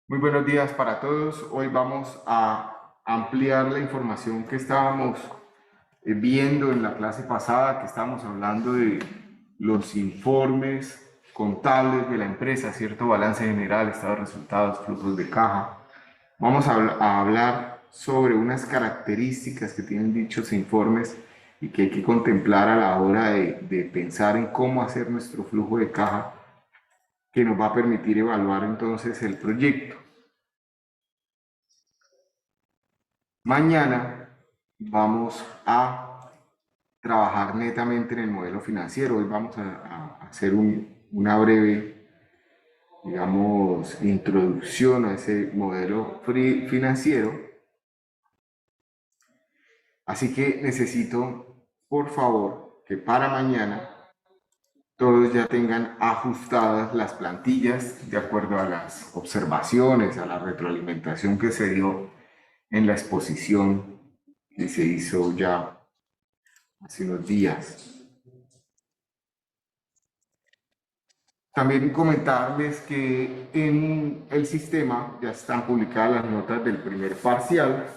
Muy buenos días para todos. Hoy vamos a ampliar la información que estábamos viendo en la clase pasada, que estábamos hablando de los informes contables de la empresa, cierto balance general, estado de resultados, flujos de caja. Vamos a hablar sobre unas características que tienen dichos informes y que hay que contemplar a la hora de pensar en cómo hacer nuestro flujo de caja, que nos va a permitir evaluar entonces el proyecto. Mañana vamos a trabajar netamente en el modelo financiero. Hoy vamos a hacer una breve, digamos, introducción a ese modelo financiero. Así que necesito, por favor, que para mañana todos ya tengan ajustadas las plantillas de acuerdo a las observaciones, a la retroalimentación que se dio en la exposición que se hizo ya hace unos días. También comentarles que en el sistema ya están publicadas las notas del primer parcial,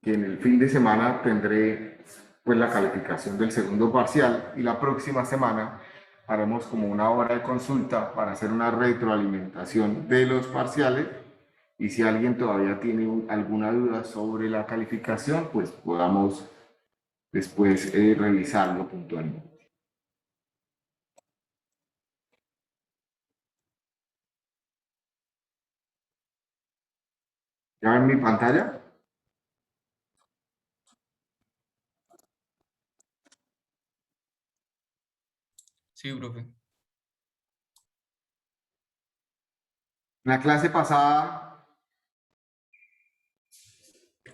que en el fin de semana tendré pues la calificación del segundo parcial, y la próxima semana haremos como una hora de consulta para hacer una retroalimentación de los parciales, y si alguien todavía tiene alguna duda sobre la calificación, pues podamos después revisarlo puntualmente. ¿Ya ven mi pantalla? Sí, profe. En la clase pasada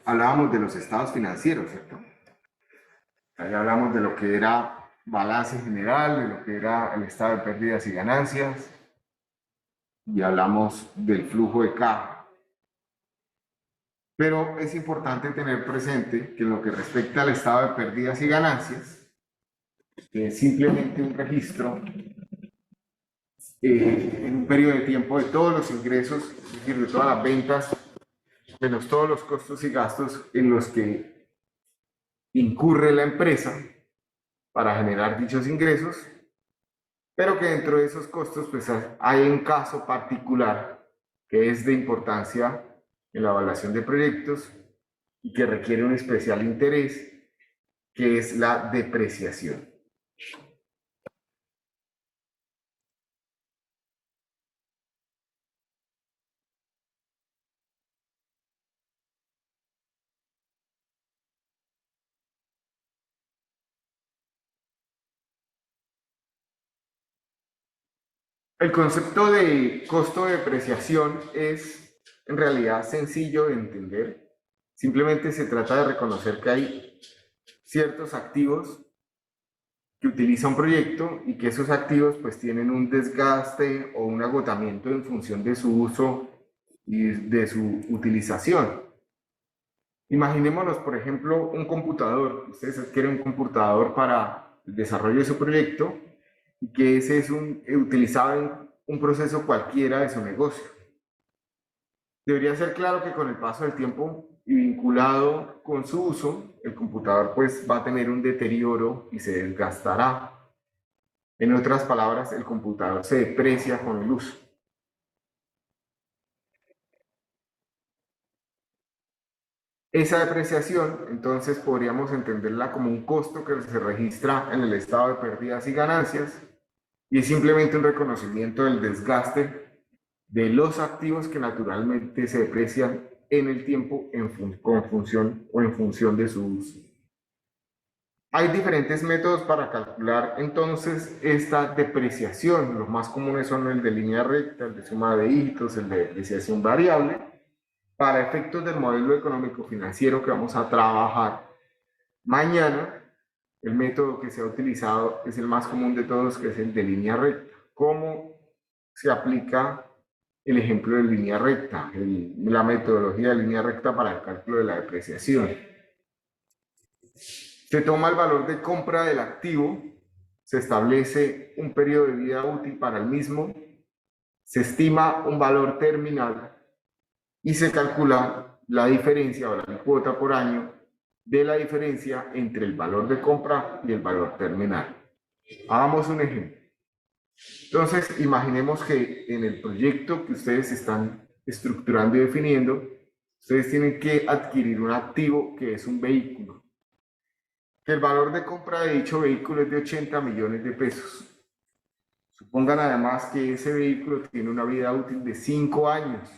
hablábamos de los estados financieros, ¿cierto? Ahí hablamos de lo que era balance general, de lo que era el estado de pérdidas y ganancias, y hablamos del flujo de caja. Pero es importante tener presente que en lo que respecta al estado de pérdidas y ganancias, que es simplemente un registro en un periodo de tiempo de todos los ingresos, es decir, de todas las ventas, menos todos los costos y gastos en los que incurre la empresa para generar dichos ingresos, pero que dentro de esos costos pues hay un caso particular que es de importancia en la evaluación de proyectos y que requiere un especial interés, que es la depreciación. El concepto de costo de depreciación es en realidad sencillo de entender. Simplemente se trata de reconocer que hay ciertos activos que utiliza un proyecto y que esos activos pues tienen un desgaste o un agotamiento en función de su uso y de su utilización. Imaginémonos, por ejemplo, un computador. Ustedes adquieren un computador para el desarrollo de su proyecto y que ese es utilizado en un proceso cualquiera de su negocio. Debería ser claro que con el paso del tiempo y vinculado con su uso, el computador pues va a tener un deterioro y se desgastará. En otras palabras, el computador se deprecia con el uso. Esa depreciación, entonces, podríamos entenderla como un costo que se registra en el estado de pérdidas y ganancias, y es simplemente un reconocimiento del desgaste de los activos que naturalmente se deprecian en el tiempo con función o en función de su uso. Hay diferentes métodos para calcular entonces esta depreciación. Los más comunes son el de línea recta, el de suma de dígitos, el de depreciación variable. Para efectos del modelo económico financiero que vamos a trabajar mañana, el método que se ha utilizado es el más común de todos, que es el de línea recta. ¿Cómo se aplica el ejemplo de línea recta, la metodología de línea recta para el cálculo de la depreciación? Se toma el valor de compra del activo, se establece un periodo de vida útil para el mismo, se estima un valor terminal y se calcula la diferencia o la cuota por año de la diferencia entre el valor de compra y el valor terminal. Hagamos un ejemplo. Entonces, imaginemos que en el proyecto que ustedes están estructurando y definiendo, ustedes tienen que adquirir un activo que es un vehículo, que el valor de compra de dicho vehículo es de 80 millones de pesos. Supongan además que ese vehículo tiene una vida útil de 5 años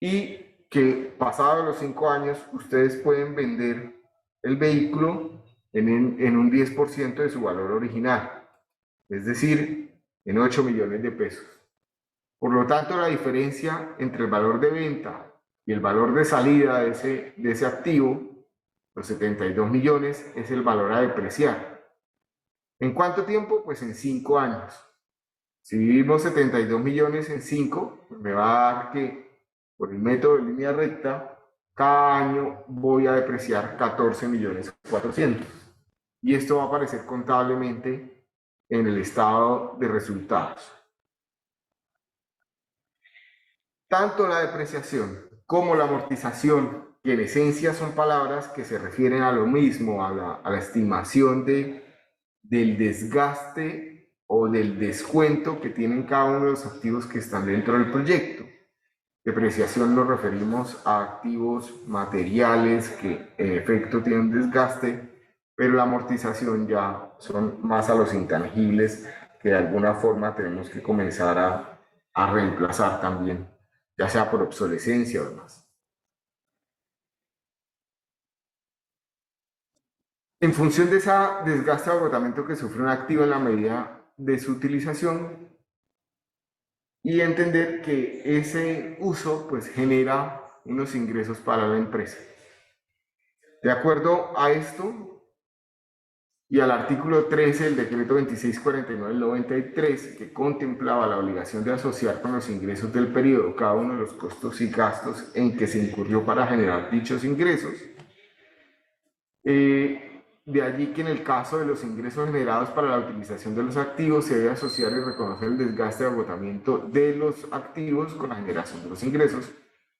y que pasados los 5 años ustedes pueden vender el vehículo en un 10% de su valor original, es decir, en 8 millones de pesos. Por lo tanto, la diferencia entre el valor de venta y el valor de salida de ese activo, los 72 millones, es el valor a depreciar. ¿En cuánto tiempo? Pues en 5 años. Si dividimos 72 millones en 5, pues me va a dar que por el método de línea recta, cada año voy a depreciar 14 millones 400. Y esto va a aparecer contablemente en el estado de resultados. Tanto la depreciación como la amortización, que en esencia son palabras que se refieren a lo mismo, a la estimación del desgaste o del descuento que tienen cada uno de los activos que están dentro del proyecto. Depreciación nos referimos a activos materiales que en efecto tienen desgaste, pero la amortización ya son más a los intangibles que de alguna forma tenemos que comenzar a reemplazar también, ya sea por obsolescencia o demás. En función de ese desgaste o agotamiento que sufre un activo en la medida de su utilización, y entender que ese uso pues genera unos ingresos para la empresa. De acuerdo a esto y al artículo 13 del decreto 2649 del 93, que contemplaba la obligación de asociar con los ingresos del periodo cada uno de los costos y gastos en que se incurrió para generar dichos ingresos, de allí que en el caso de los ingresos generados para la utilización de los activos se debe asociar y reconocer el desgaste y agotamiento de los activos con la generación de los ingresos,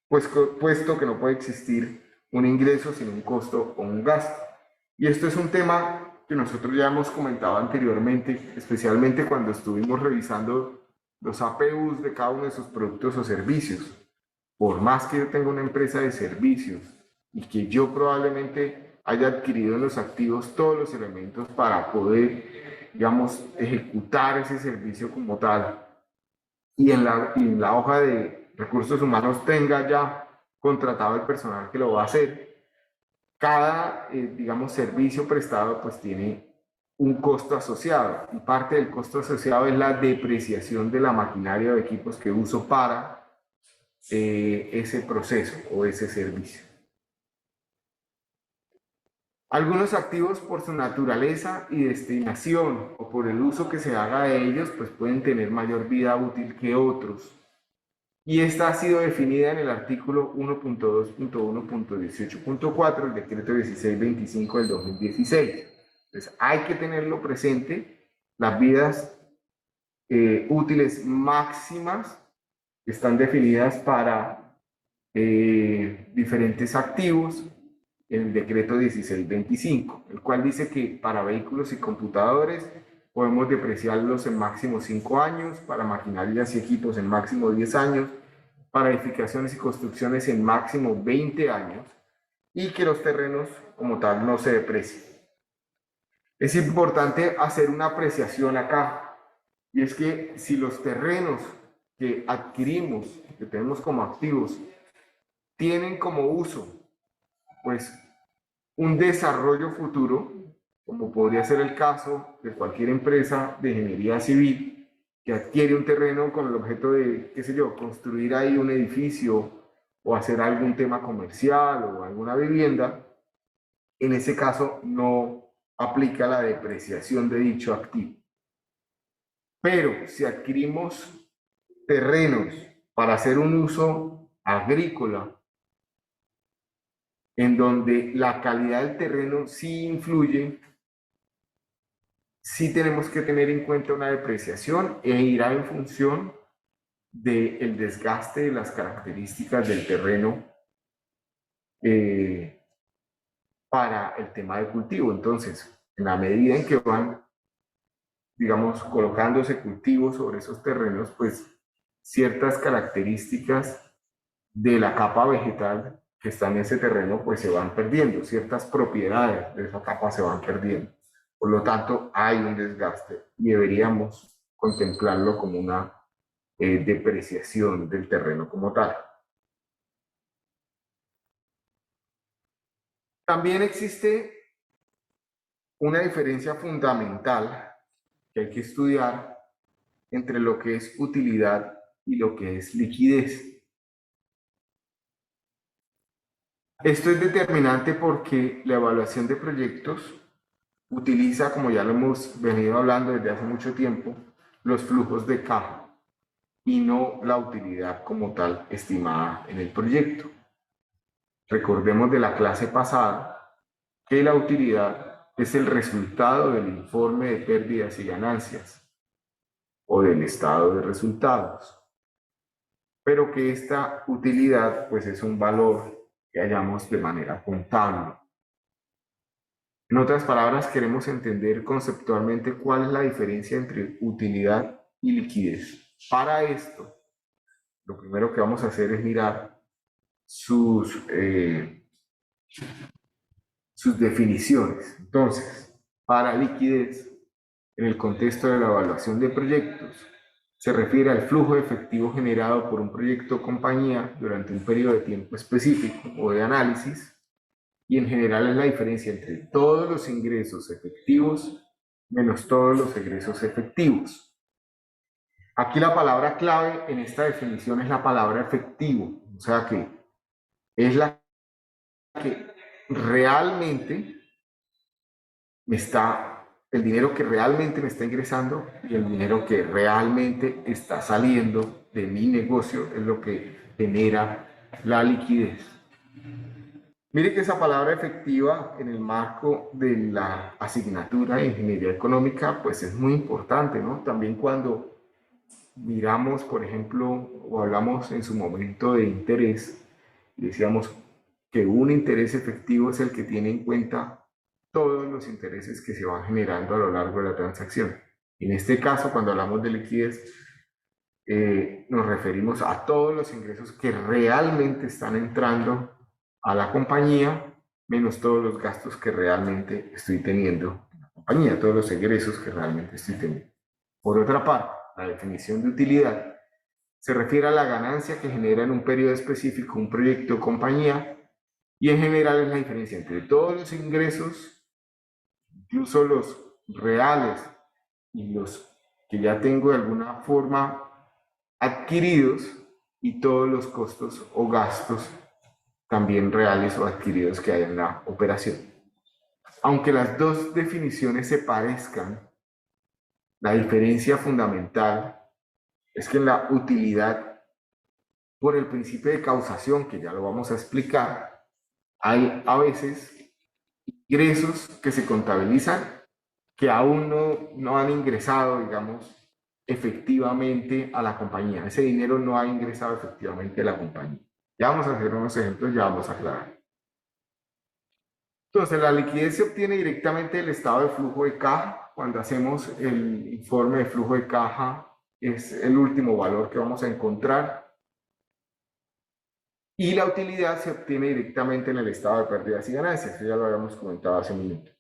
puesto que no puede existir un ingreso sin un costo o un gasto. Y esto es un tema que nosotros ya hemos comentado anteriormente, especialmente cuando estuvimos revisando los APUs de cada uno de sus productos o servicios. Por más que yo tenga una empresa de servicios y que yo probablemente haya adquirido en los activos todos los elementos para poder, digamos, ejecutar ese servicio como tal, y en la hoja de recursos humanos tenga ya contratado el personal que lo va a hacer, cada, digamos, servicio prestado pues tiene un costo asociado, y parte del costo asociado es la depreciación de la maquinaria o equipos que uso para ese proceso o ese servicio. Algunos activos por su naturaleza y destinación o por el uso que se haga de ellos, pues pueden tener mayor vida útil que otros. Y esta ha sido definida en el artículo 1.2.1.18.4 del decreto 1625 del 2016. Entonces hay que tenerlo presente, las vidas útiles máximas están definidas para diferentes activos en el decreto 1625, el cual dice que para vehículos y computadores podemos depreciarlos en máximo 5 años, para maquinarias y equipos en máximo 10 años, para edificaciones y construcciones en máximo 20 años, y que los terrenos como tal no se deprecien. Es importante hacer una apreciación acá, y es que si los terrenos que adquirimos, que tenemos como activos, tienen como uso, pues, un desarrollo futuro, como podría ser el caso de cualquier empresa de ingeniería civil que adquiere un terreno con el objeto de, qué sé yo, construir ahí un edificio o hacer algún tema comercial o alguna vivienda, en ese caso no aplica la depreciación de dicho activo. Pero si adquirimos terrenos para hacer un uso agrícola, en donde la calidad del terreno sí influye, sí tenemos que tener en cuenta una depreciación e irá en función del desgaste de las características del terreno para el tema de cultivo. Entonces, en la medida en que van, digamos, colocándose cultivos sobre esos terrenos, pues ciertas características de la capa vegetal que está en ese terreno, pues se van perdiendo, ciertas propiedades de esa capa se van perdiendo. Por lo tanto, hay un desgaste y deberíamos contemplarlo como una depreciación del terreno como tal. También existe una diferencia fundamental que hay que estudiar entre lo que es utilidad y lo que es liquidez. Esto es determinante porque la evaluación de proyectos utiliza, como ya lo hemos venido hablando desde hace mucho tiempo, los flujos de caja y no la utilidad como tal estimada en el proyecto. Recordemos de la clase pasada que la utilidad es el resultado del informe de pérdidas y ganancias o del estado de resultados, pero que esta utilidad pues es un valor que hallamos de manera contable. En otras palabras, queremos entender conceptualmente cuál es la diferencia entre utilidad y liquidez. Para esto, lo primero que vamos a hacer es mirar sus definiciones. Entonces, para liquidez, en el contexto de la evaluación de proyectos, se refiere al flujo efectivo generado por un proyecto o compañía durante un periodo de tiempo específico o de análisis, y en general es la diferencia entre todos los ingresos efectivos menos todos los egresos efectivos. Aquí la palabra clave en esta definición es la palabra efectivo, o sea que es la que realmente el dinero que realmente me está ingresando y el dinero que realmente está saliendo de mi negocio es lo que genera la liquidez. Mire que esa palabra efectiva en el marco de la asignatura de Ingeniería Económica pues es muy importante, ¿no? También cuando miramos, por ejemplo, o hablamos en su momento de interés, decíamos que un interés efectivo es el que tiene en cuenta todos los intereses que se van generando a lo largo de la transacción. En este caso, cuando hablamos de liquidez, nos referimos a todos los ingresos que realmente están entrando a la compañía, menos todos los gastos que realmente estoy teniendo en la compañía, todos los egresos que realmente estoy teniendo. Por otra parte, la definición de utilidad se refiere a la ganancia que genera en un periodo específico un proyecto o compañía, y en general es la diferencia entre todos los ingresos, incluso los reales y los que ya tengo de alguna forma adquiridos, y todos los costos o gastos también reales o adquiridos que hay en la operación. Aunque las dos definiciones se parezcan, la diferencia fundamental es que en la utilidad, por el principio de causación, que ya lo vamos a explicar, hay a veces ingresos que se contabilizan que aún no han ingresado, digamos, efectivamente a la compañía. Ese dinero no ha ingresado efectivamente a la compañía. Ya vamos a hacer unos ejemplos, ya vamos a aclarar. Entonces, la liquidez se obtiene directamente del estado de flujo de caja. Cuando hacemos el informe de flujo de caja, es el último valor que vamos a encontrar. Y la utilidad se obtiene directamente en el estado de pérdidas y ganancias. Eso ya lo habíamos comentado hace un minuto.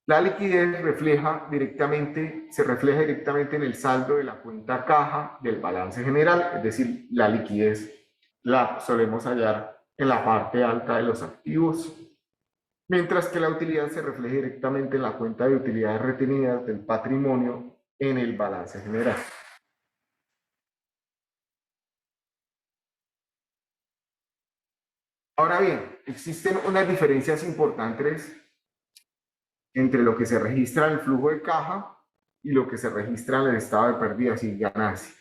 La liquidez se refleja directamente en el saldo de la cuenta caja del balance general, es decir, la liquidez la solemos hallar en la parte alta de los activos, mientras que la utilidad se refleja directamente en la cuenta de utilidades retenidas del patrimonio en el balance general. Ahora bien, existen unas diferencias importantes entre lo que se registra en el flujo de caja y lo que se registra en el estado de pérdidas y ganancias.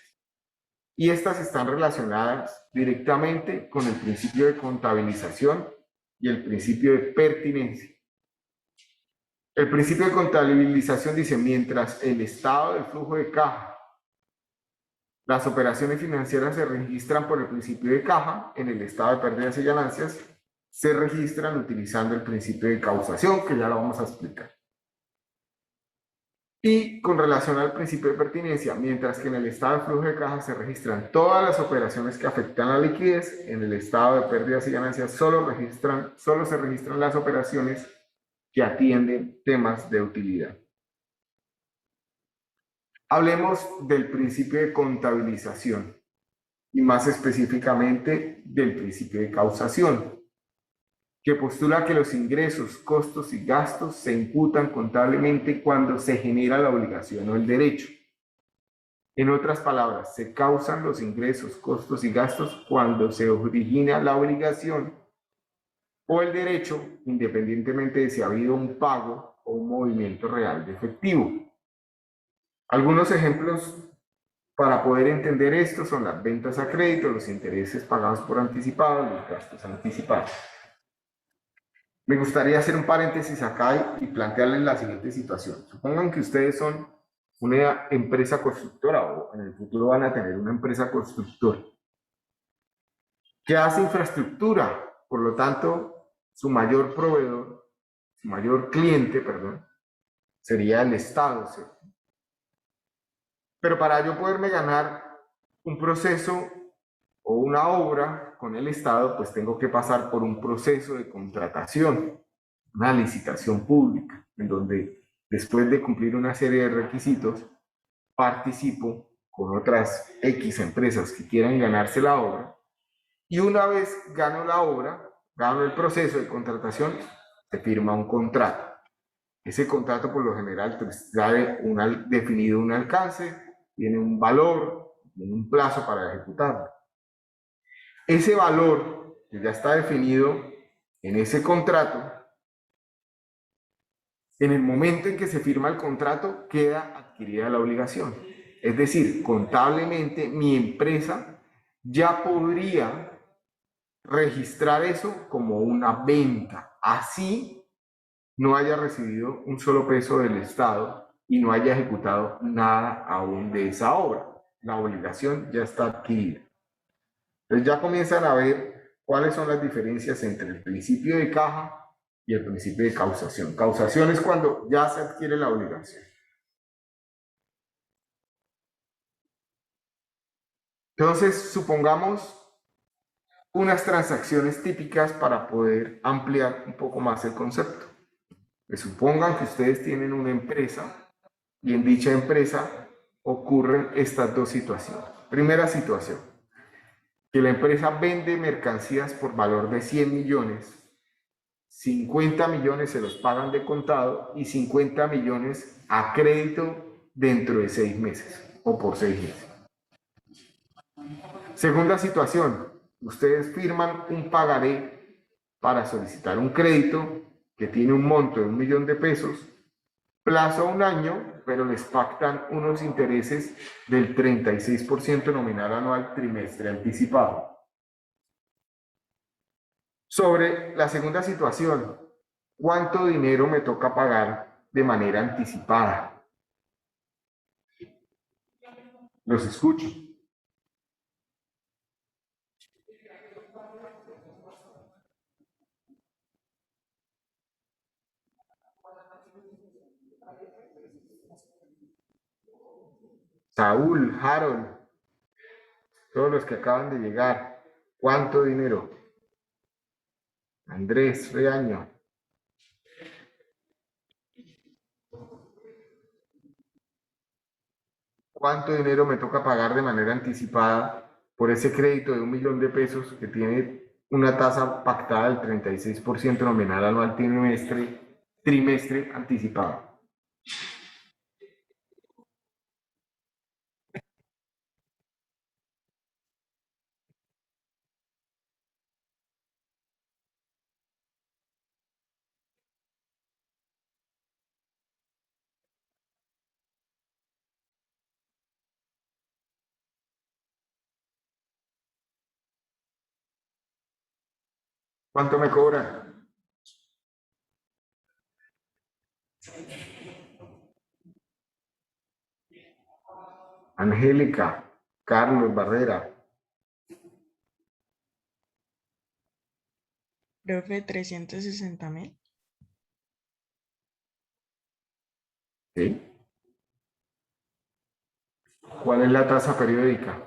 Y estas están relacionadas directamente con el principio de contabilización y el principio de pertinencia. El principio de contabilización dice: mientras el estado del flujo de caja, Las operaciones financieras se registran por el principio de caja. En el estado de pérdidas y ganancias se registran utilizando el principio de causación, que ya lo vamos a explicar. Y con relación al principio de pertinencia, mientras que en el estado de flujo de caja se registran todas las operaciones que afectan la liquidez, en el estado de pérdidas y ganancias solo se registran las operaciones que atienden temas de utilidad. Hablemos del principio de contabilización y más específicamente del principio de causación, que postula que los ingresos, costos y gastos se imputan contablemente cuando se genera la obligación o el derecho. En otras palabras, se causan los ingresos, costos y gastos cuando se origina la obligación o el derecho, independientemente de si ha habido un pago o un movimiento real de efectivo. Algunos ejemplos para poder entender esto son las ventas a crédito, los intereses pagados por anticipado, los gastos anticipados. Me gustaría hacer un paréntesis acá y plantearles la siguiente situación. Supongan que ustedes son una empresa constructora o en el futuro van a tener una empresa constructora que hace infraestructura, por lo tanto, su mayor proveedor, su mayor cliente, perdón, sería el Estado, ¿cierto? Pero para yo poderme ganar un proceso o una obra con el Estado, pues tengo que pasar por un proceso de contratación, una licitación pública, en donde después de cumplir una serie de requisitos, participo con otras X empresas que quieran ganarse la obra, y una vez gano la obra, gano el proceso de contratación, se firma un contrato. Ese contrato por lo general trae definido un alcance, tiene un valor, tiene un plazo para ejecutarlo. Ese valor que ya está definido en ese contrato, en el momento en que se firma el contrato, queda adquirida la obligación. Es decir, contablemente mi empresa ya podría registrar eso como una venta. Así no haya recibido un solo peso del Estado y no haya ejecutado nada aún de esa obra. La obligación ya está adquirida. Entonces ya comienzan a ver cuáles son las diferencias entre el principio de caja y el principio de causación. Causación es cuando ya se adquiere la obligación. Entonces, supongamos unas transacciones típicas para poder ampliar un poco más el concepto. Que supongan que ustedes tienen una empresa y en dicha empresa ocurren estas dos situaciones. Primera situación, que la empresa vende mercancías por valor de 100 millones, 50 millones se los pagan de contado y 50 millones a crédito dentro de 6 meses o por 6 meses. Segunda situación, ustedes firman un pagaré para solicitar un crédito que tiene un monto de 1 millón de pesos, plazo a 1 año, pero les pactan unos intereses del 36% nominal anual trimestre anticipado. Sobre la segunda situación, ¿cuánto dinero me toca pagar de manera anticipada? Los escucho. Saúl, Harold, todos los que acaban de llegar, ¿cuánto dinero? Andrés, Reaño. ¿Cuánto dinero me toca pagar de manera anticipada por ese crédito de 1 millón de pesos que tiene una tasa pactada del 36% nominal anual trimestre anticipado? ¿Cuánto me cobran? Angélica, Carlos Barrera. Profe, 360.000. ¿Sí? ¿Cuál es la tasa periódica?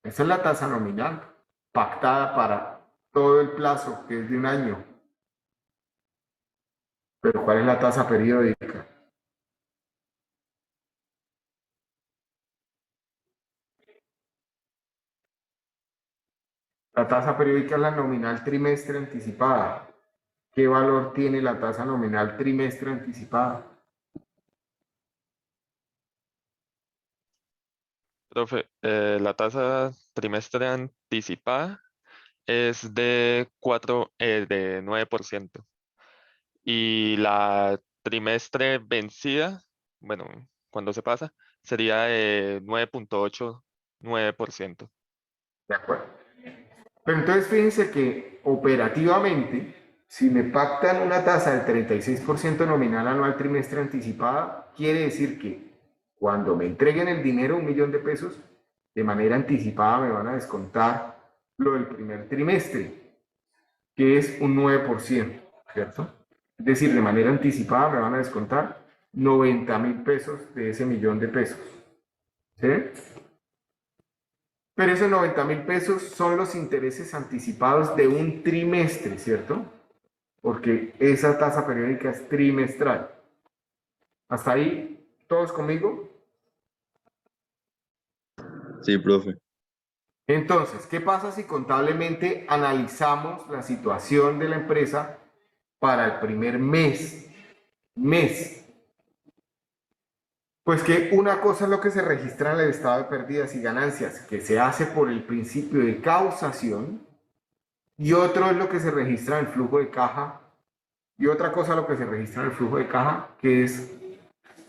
Esa es la tasa nominal, pactada para todo el plazo, que es de un año. Pero ¿cuál es la tasa periódica? La tasa periódica es la nominal trimestre anticipada. ¿Qué valor tiene la tasa nominal trimestre anticipada? Profe, la tasa trimestre anticipada es de 9%. Y la trimestre vencida, bueno, cuando se pasa, sería de 9.89%. De acuerdo. Pero entonces fíjense que operativamente, si me pactan una tasa del 36% nominal anual trimestre anticipada, quiere decir que cuando me entreguen el dinero, 1.000.000 de pesos, de manera anticipada me van a descontar lo del primer trimestre, que es un 9%, ¿cierto? Es decir, de manera anticipada me van a descontar 90.000 pesos de ese 1.000.000 de pesos. ¿Sí? Pero esos 90.000 pesos son los intereses anticipados de un trimestre, ¿cierto? Porque esa tasa periódica es trimestral. ¿Hasta ahí todos conmigo? Sí, profe. Entonces, ¿qué pasa si contablemente analizamos la situación de la empresa para el primer mes? Pues que una cosa es lo que se registra en el estado de pérdidas y ganancias, que se hace por el principio de causación, y otro es lo que se registra en el flujo de caja, y otra cosa lo que se registra en el flujo de caja, que es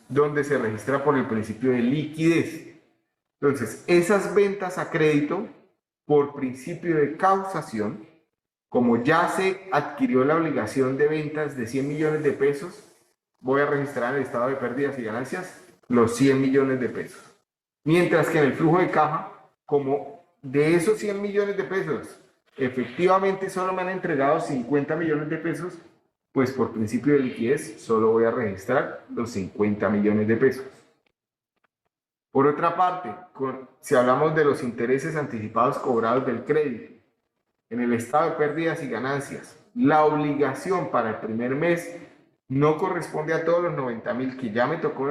donde se registra por el principio de liquidez. Entonces, esas ventas a crédito por principio de causación, como ya se adquirió la obligación de ventas de 100 millones de pesos, voy a registrar en el estado de pérdidas y ganancias los 100 millones de pesos. Mientras que en el flujo de caja, como de esos 100 millones de pesos, efectivamente solo me han entregado 50 millones de pesos, pues por principio de liquidez solo voy a registrar los 50 millones de pesos. Por otra parte, si hablamos de los intereses anticipados cobrados del crédito, en el estado de pérdidas y ganancias, la obligación para el primer mes no corresponde a todos los 90.000 que ya me tocó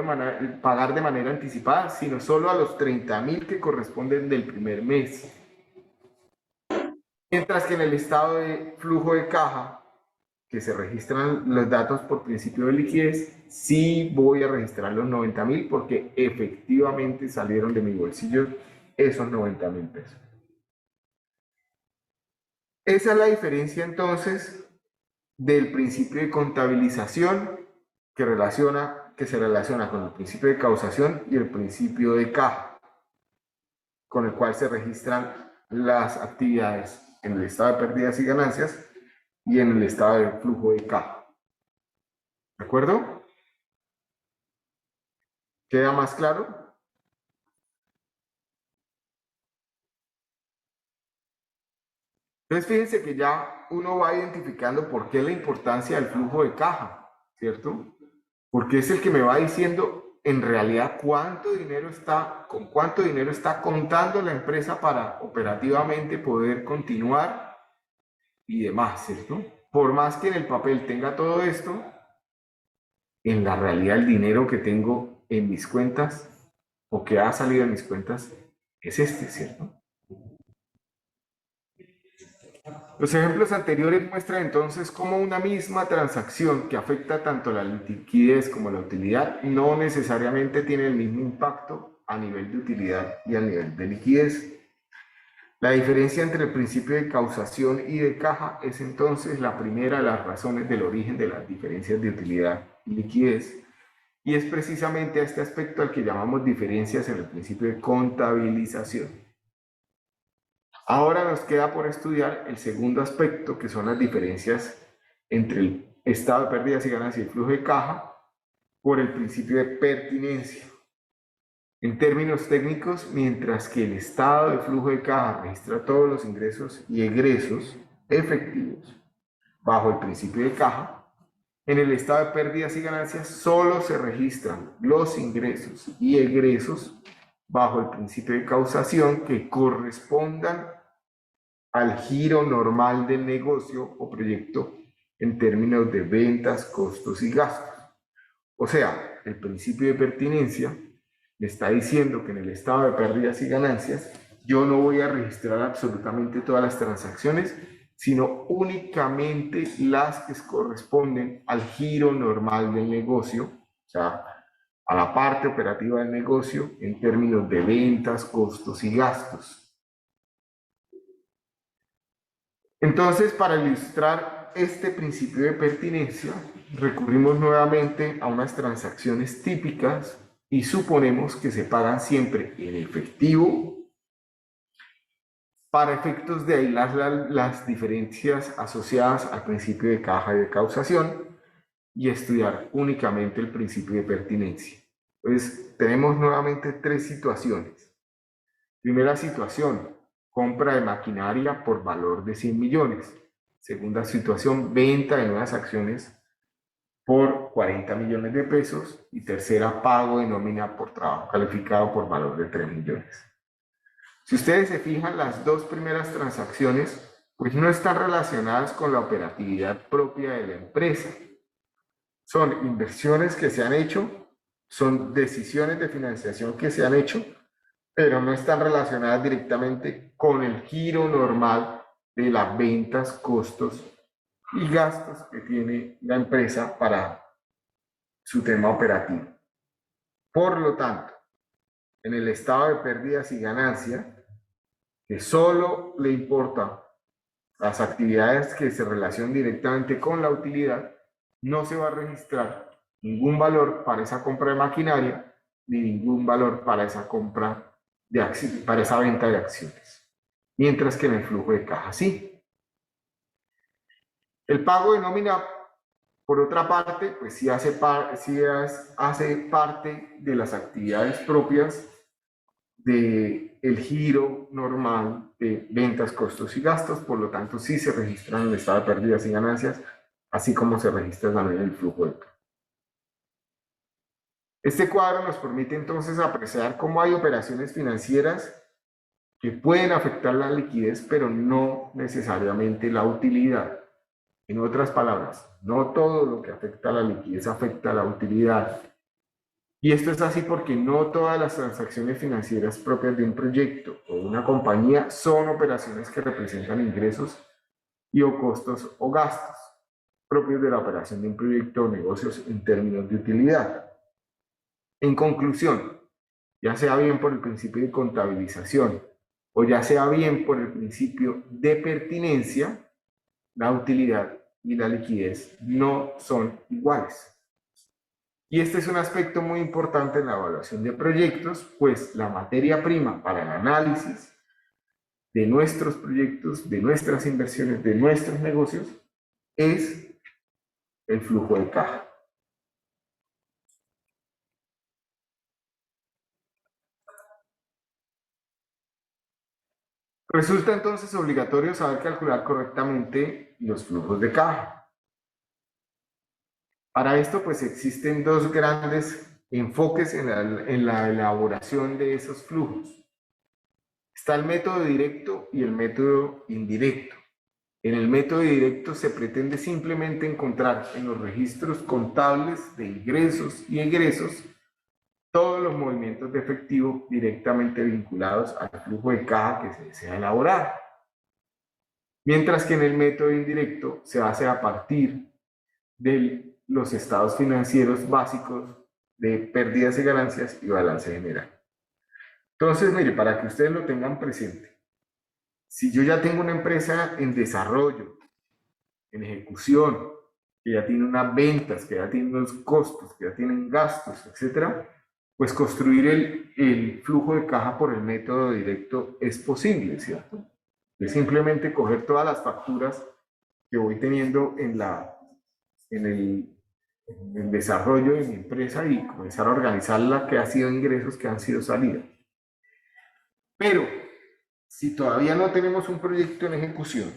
pagar de manera anticipada, sino solo a los 30.000 que corresponden del primer mes. Mientras que en el estado de flujo de caja, que se registran los datos por principio de liquidez, sí voy a registrar los 90.000 porque efectivamente salieron de mi bolsillo esos 90.000 pesos. Esa es la diferencia entonces del principio de contabilización que se relaciona con el principio de causación y el principio de caja, con el cual se registran las actividades en el estado de pérdidas y ganancias y en el estado de flujo de caja. ¿De acuerdo? ¿Queda más claro? Entonces fíjense que ya uno va identificando por qué la importancia del flujo de caja, ¿cierto? Porque es el que me va diciendo en realidad con cuánto dinero está contando la empresa para operativamente poder continuar y demás, ¿cierto? Por más que en el papel tenga todo esto, en la realidad el dinero que tengo en mis cuentas o que ha salido en mis cuentas es este, ¿cierto? Los ejemplos anteriores muestran entonces cómo una misma transacción que afecta tanto la liquidez como la utilidad no necesariamente tiene el mismo impacto a nivel de utilidad y a nivel de liquidez. La diferencia entre el principio de causación y de caja es entonces la primera de las razones del origen de las diferencias de utilidad y liquidez, y es precisamente a este aspecto al que llamamos diferencias en el principio de contabilización. Ahora nos queda por estudiar el segundo aspecto, que son las diferencias entre el estado de pérdidas y ganancias y el flujo de caja por el principio de pertinencia. En términos técnicos, mientras que el estado de flujo de caja registra todos los ingresos y egresos efectivos bajo el principio de caja, en el estado de pérdidas y ganancias solo se registran los ingresos y egresos bajo el principio de causación que correspondan al giro normal del negocio o proyecto en términos de ventas, costos y gastos. O sea, el principio de pertinencia me está diciendo que en el estado de pérdidas y ganancias yo no voy a registrar absolutamente todas las transacciones, sino únicamente las que corresponden al giro normal del negocio, o sea, a la parte operativa del negocio en términos de ventas, costos y gastos. Entonces, para ilustrar este principio de pertinencia, recurrimos nuevamente a unas transacciones típicas y suponemos que se pagan siempre en efectivo para efectos de aislar las diferencias asociadas al principio de caja y de causación y estudiar únicamente el principio de pertinencia. Entonces, tenemos nuevamente tres situaciones. Primera situación, compra de maquinaria por valor de 100 millones. Segunda situación, venta de nuevas acciones por 40 millones de pesos. Y tercera, pago de nómina por trabajo calificado por valor de 3 millones. Si ustedes se fijan, las dos primeras transacciones pues no están relacionadas con la operatividad propia de la empresa. Son inversiones que se han hecho, son decisiones de financiación que se han hecho, pero no están relacionadas directamente con el giro normal de las ventas, costos y gastos que tiene la empresa para su tema operativo. Por lo tanto, en el estado de pérdidas y ganancias, que solo le importan las actividades que se relacionan directamente con la utilidad, no se va a registrar ningún valor para esa compra de maquinaria ni ningún valor para esa compra de acciones, para esa venta de acciones. Mientras que en el flujo de caja sí. El pago de nómina, por otra parte, pues sí hace parte de las actividades propias del giro normal de ventas, costos y gastos, por lo tanto sí se registran en el estado de pérdidas y ganancias, así como se registra también el flujo de caja. Este cuadro nos permite entonces apreciar cómo hay operaciones financieras que pueden afectar la liquidez, pero no necesariamente la utilidad. En otras palabras, no todo lo que afecta a la liquidez afecta a la utilidad. Y esto es así porque no todas las transacciones financieras propias de un proyecto o de una compañía son operaciones que representan ingresos y o costos o gastos propios de la operación de un proyecto o negocios en términos de utilidad. En conclusión, ya sea bien por el principio de contabilización o ya sea bien por el principio de pertinencia, la utilidad y la liquidez no son iguales. Y este es un aspecto muy importante en la evaluación de proyectos, pues la materia prima para el análisis de nuestros proyectos, de nuestras inversiones, de nuestros negocios, es el flujo de caja. Resulta entonces obligatorio saber calcular correctamente los flujos de caja. Para esto, pues existen dos grandes enfoques en la elaboración de esos flujos. Está el método directo y el método indirecto. En el método directo se pretende simplemente encontrar en los registros contables de ingresos y egresos todos los movimientos de efectivo directamente vinculados al flujo de caja que se desea elaborar. Mientras que en el método indirecto se hace a partir de los estados financieros básicos de pérdidas y ganancias y balance general. Entonces, mire, para que ustedes lo tengan presente, si yo ya tengo una empresa en desarrollo, en ejecución, que ya tiene unas ventas, que ya tiene unos costos, que ya tienen gastos, etcétera, pues construir el flujo de caja por el método directo es posible, ¿cierto? Es simplemente coger todas las facturas que voy teniendo en el desarrollo de mi empresa y comenzar a organizar la que ha sido ingresos, que han sido salidas. Pero si todavía no tenemos un proyecto en ejecución,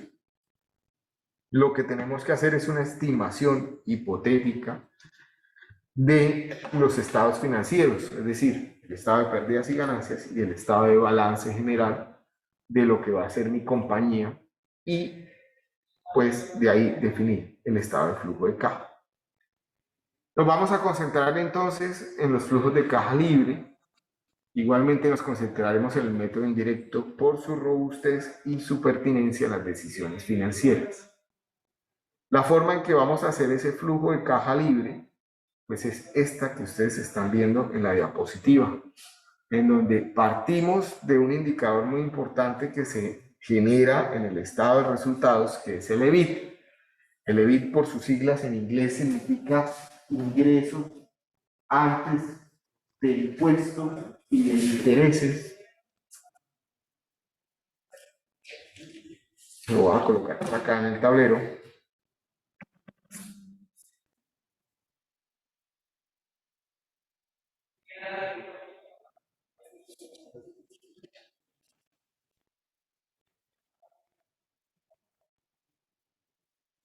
lo que tenemos que hacer es una estimación hipotética de los estados financieros, es decir, el estado de pérdidas y ganancias y el estado de balance general de lo que va a ser mi compañía y pues de ahí definir el estado de flujo de caja. Nos vamos a concentrar entonces en los flujos de caja libre. Igualmente nos concentraremos en el método indirecto por su robustez y su pertinencia en las decisiones financieras. La forma en que vamos a hacer ese flujo de caja libre, pues es esta que ustedes están viendo en la diapositiva, en donde partimos de un indicador muy importante que se genera en el estado de resultados, que es el EBIT. El EBIT, por sus siglas en inglés, significa ingresos antes de impuestos y de intereses. Lo voy a colocar acá en el tablero.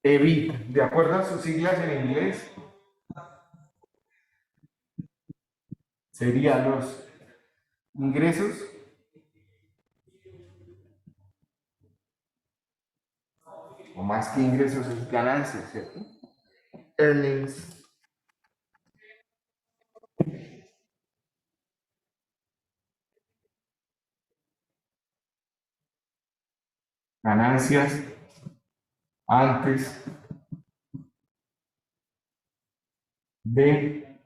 EBIT, de acuerdo a sus siglas en inglés, serían los ingresos o más que ingresos es ganancias, ¿cierto? Earnings. Ganancias antes de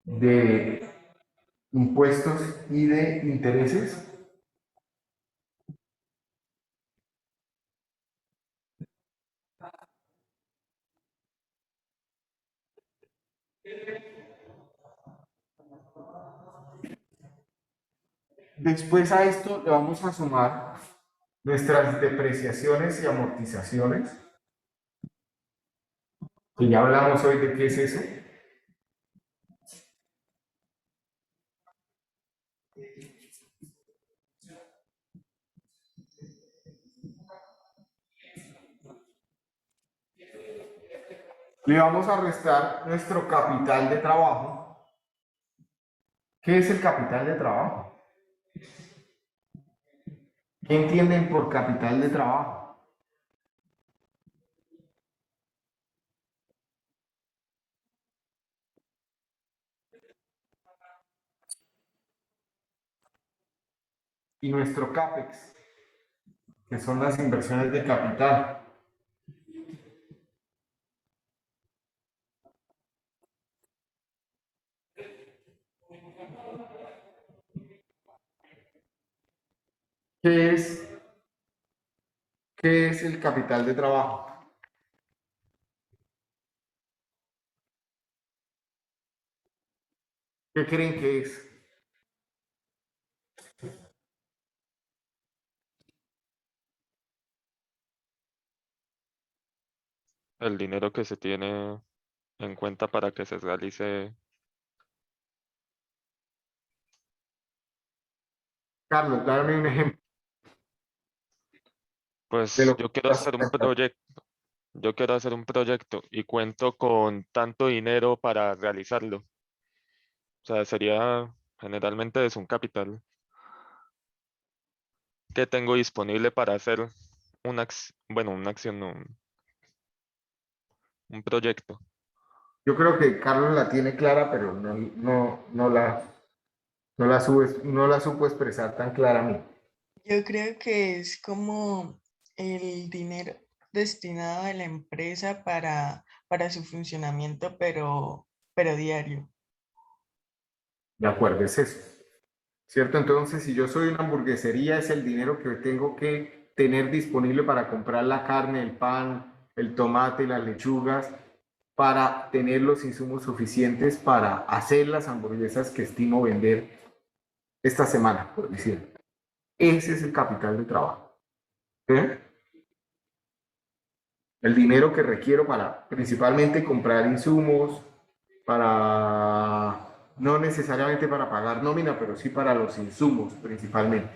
de impuestos y de intereses. Después a esto le vamos a sumar nuestras depreciaciones y amortizaciones, que ya hablamos hoy de qué es eso. Le vamos a restar nuestro capital de trabajo. ¿Qué es el capital de trabajo? ¿Qué entienden por capital de trabajo? Y nuestro CAPEX, que son las inversiones de capital. ¿Qué es, qué es el capital de trabajo? ¿Qué creen que es? El dinero que se tiene en cuenta para que se realice, Carlos, dame un ejemplo de pues lo que yo quiero estás hacer un pensando. proyecto, yo quiero hacer un proyecto y cuento con tanto dinero para realizarlo. O sea, sería generalmente es un capital que tengo disponible para hacer bueno, una acción, no, un proyecto. Yo creo que Carlos la tiene clara, pero no la supo expresar tan claramente. Yo creo que es como el dinero destinado de la empresa para su funcionamiento, pero diario. De acuerdo, es eso. ¿Cierto? Entonces, si yo soy una hamburguesería, es el dinero que tengo que tener disponible para comprar la carne, el pan, el tomate, las lechugas, para tener los insumos suficientes para hacer las hamburguesas que estimo vender esta semana, por decir. Ese es el capital de trabajo. ¿Sí? El dinero que requiero para principalmente comprar insumos, no necesariamente para pagar nómina, pero sí para los insumos principalmente.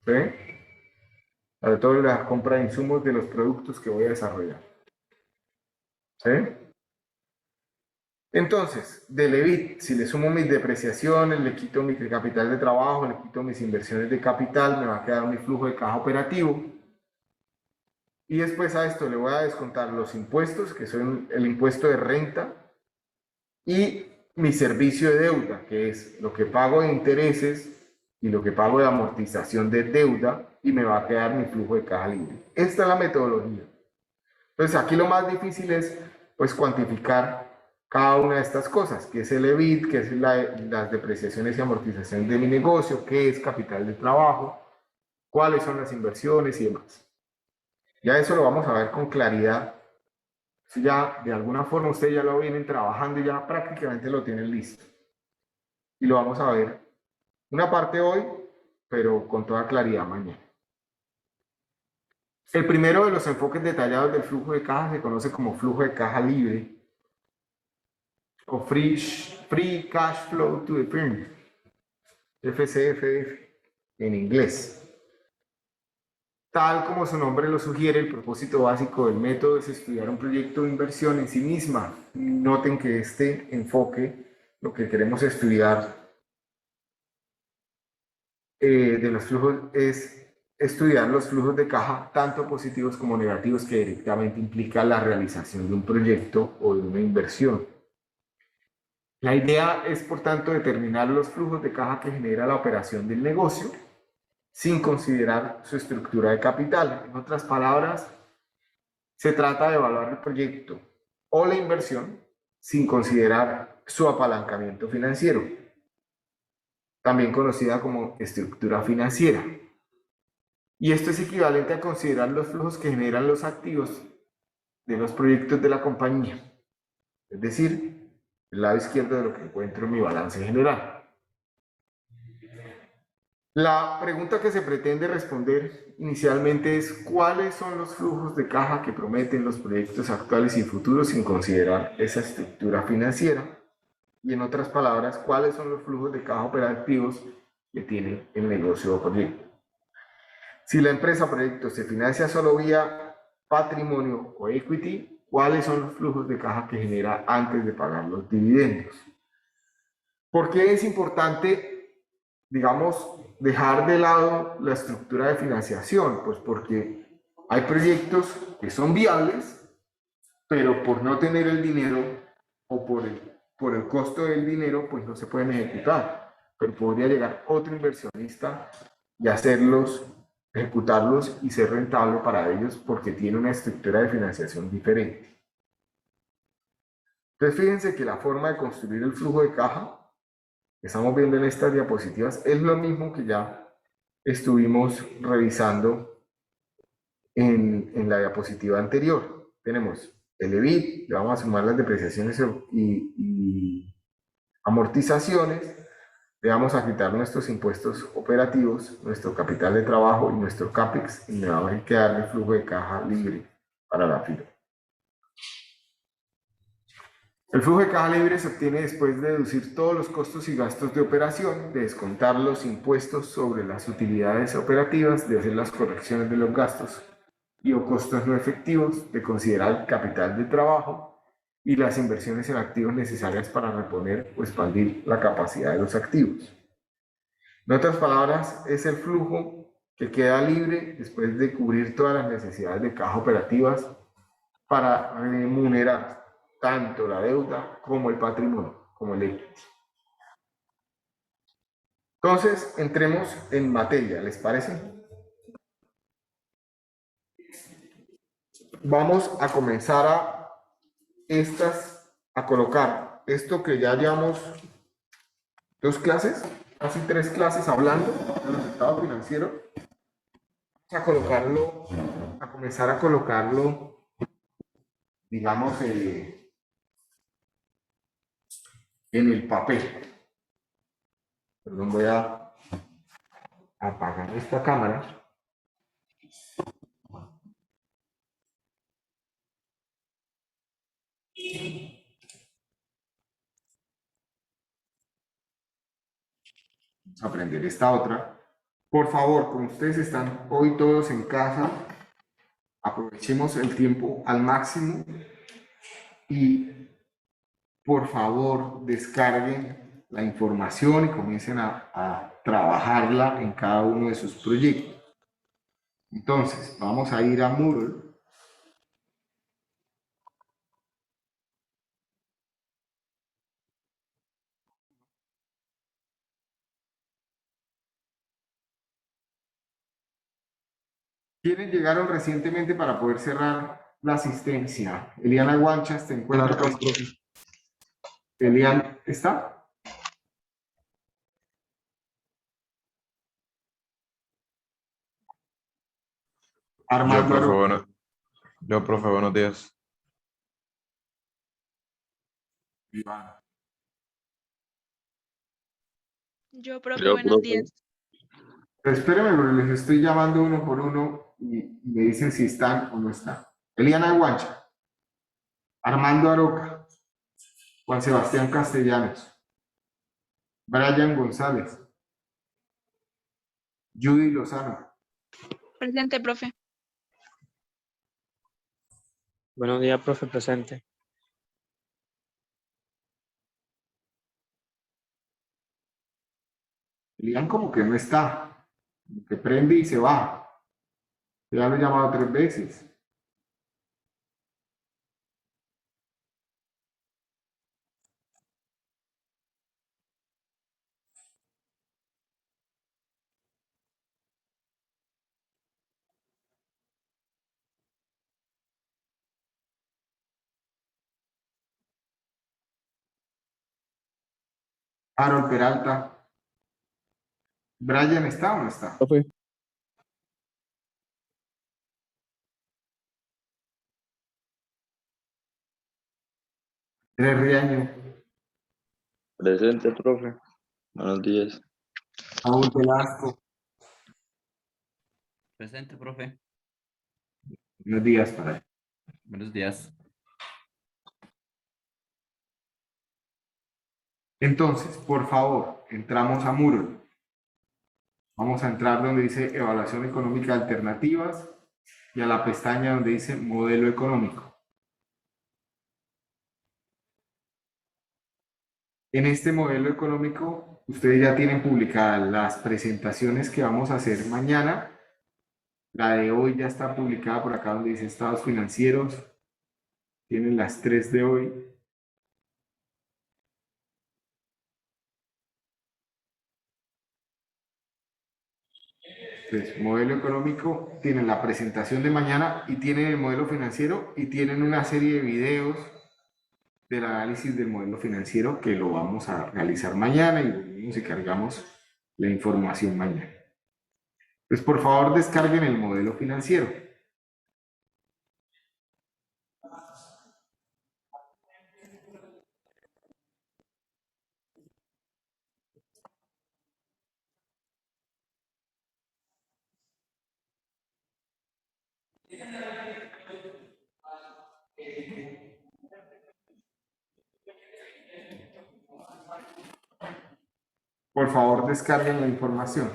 ¿Sí? Sobre todo la compra de insumos de los productos que voy a desarrollar. ¿Sí? Entonces, del EBIT, si le sumo mis depreciaciones, le quito mi capital de trabajo, le quito mis inversiones de capital, me va a quedar mi flujo de caja operativo. Y después a esto le voy a descontar los impuestos, que son el impuesto de renta, y mi servicio de deuda, que es lo que pago de intereses y lo que pago de amortización de deuda, y me va a quedar mi flujo de caja libre. Esta es la metodología. Entonces aquí lo más difícil es pues cuantificar cada una de estas cosas, qué es el EBIT, qué es las depreciaciones y amortizaciones de mi negocio, qué es capital de trabajo, cuáles son las inversiones y demás. Ya eso lo vamos a ver con claridad. Si ya de alguna forma ustedes ya lo vienen trabajando y ya prácticamente lo tienen listo. Y lo vamos a ver una parte hoy, pero con toda claridad mañana. El primero de los enfoques detallados del flujo de caja se conoce como flujo de caja libre o free cash flow to the firm, FCFF en inglés. Tal como su nombre lo sugiere, el propósito básico del método es estudiar un proyecto de inversión en sí misma. Noten que este enfoque, lo que queremos estudiar de los flujos es estudiar los flujos de caja, tanto positivos como negativos, que directamente implica la realización de un proyecto o de una inversión. La idea es, por tanto, determinar los flujos de caja que genera la operación del negocio sin considerar su estructura de capital. En otras palabras, se trata de evaluar el proyecto o la inversión sin considerar su apalancamiento financiero, también conocida como estructura financiera. Y esto es equivalente a considerar los flujos que generan los activos de los proyectos de la compañía, es decir, el lado izquierdo de lo que encuentro en mi balance general. La pregunta que se pretende responder inicialmente es ¿cuáles son los flujos de caja que prometen los proyectos actuales y futuros sin considerar esa estructura financiera? Y en otras palabras, ¿cuáles son los flujos de caja operativos que tiene el negocio o proyecto? Si la empresa o proyecto se financia solo vía patrimonio o equity, ¿cuáles son los flujos de caja que genera antes de pagar los dividendos? ¿Por qué es importante, digamos, dejar de lado la estructura de financiación? Pues porque hay proyectos que son viables, pero por no tener el dinero o por el costo del dinero, pues no se pueden ejecutar. Pero podría llegar otro inversionista y ejecutarlos y ser rentable para ellos porque tiene una estructura de financiación diferente. Entonces fíjense que la forma de construir el flujo de caja que estamos viendo en estas diapositivas es lo mismo que ya estuvimos revisando en la diapositiva anterior. Tenemos el EBIT, le vamos a sumar las depreciaciones y amortizaciones, le vamos a quitar nuestros impuestos operativos, nuestro capital de trabajo y nuestro CAPEX, y le vamos a quedar el flujo de caja libre para la firma. El flujo de caja libre se obtiene después de deducir todos los costos y gastos de operación, de descontar los impuestos sobre las utilidades operativas, de hacer las correcciones de los gastos y o costos no efectivos, de considerar el capital de trabajo y las inversiones en activos necesarias para reponer o expandir la capacidad de los activos. En otras palabras, es el flujo que queda libre después de cubrir todas las necesidades de caja operativas para remunerar tanto la deuda como el patrimonio, como el equity. Entonces, entremos en materia, ¿les parece? Vamos a comenzar a colocar esto que ya llevamos 2 clases, casi 3 clases hablando de los estados financieros. A comenzar a colocarlo, digamos, en el papel. Perdón, voy a apagar esta cámara. Vamos a aprender esta otra. Por favor, como ustedes están hoy todos en casa, aprovechemos el tiempo al máximo y por favor descarguen la información y comiencen a trabajarla en cada uno de sus proyectos. Entonces, vamos a ir a Moodle. ¿Quiénes llegaron recientemente para poder cerrar la asistencia? Eliana Guanchas, ¿te encuentras? Claro, profe. Elian, ¿está? Yo, Armando profe, Aroca. buenos días. Iván. Yo, profe, buenos días. Espérenme, porque les estoy llamando uno por uno y me dicen si están o no están. Eliana Guancha, Armando Aroca, Juan Sebastián Castellanos, Brian González, Judy Lozano, Presente, profe. Buenos días, profe, presente. Elian como que no está, como que prende y se va. Ya lo he llamado 3 veces. Harold Peralta. Brian, ¿está o no está? Profe. Andrés Riaño, Presente, profe. Buenos días. Saúl Velasco. Presente, profe. Buenos días para él. Buenos días. Entonces, por favor, entramos a Moodle. Vamos a entrar donde dice Evaluación Económica de Alternativas y a la pestaña donde dice Modelo Económico. En este modelo económico, ustedes ya tienen publicadas las presentaciones que vamos a hacer mañana. La de hoy ya está publicada por acá donde dice estados financieros. Tienen las 3 de hoy. Entonces, modelo económico, tienen la presentación de mañana y tienen el modelo financiero y tienen una serie de videos del análisis del modelo financiero que lo vamos a realizar mañana y venimos y cargamos la información mañana. Pues por favor descarguen el modelo financiero. Por favor descarguen la información,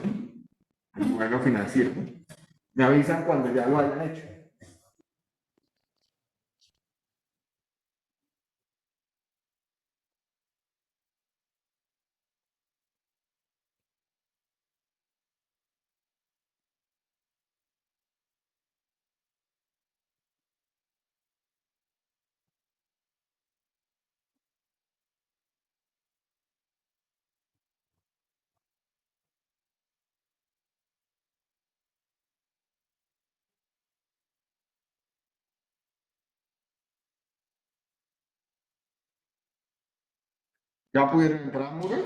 el modelo financiero. Me avisan cuando ya lo hayan hecho. ¿Ya pudieron entrar a Moodle?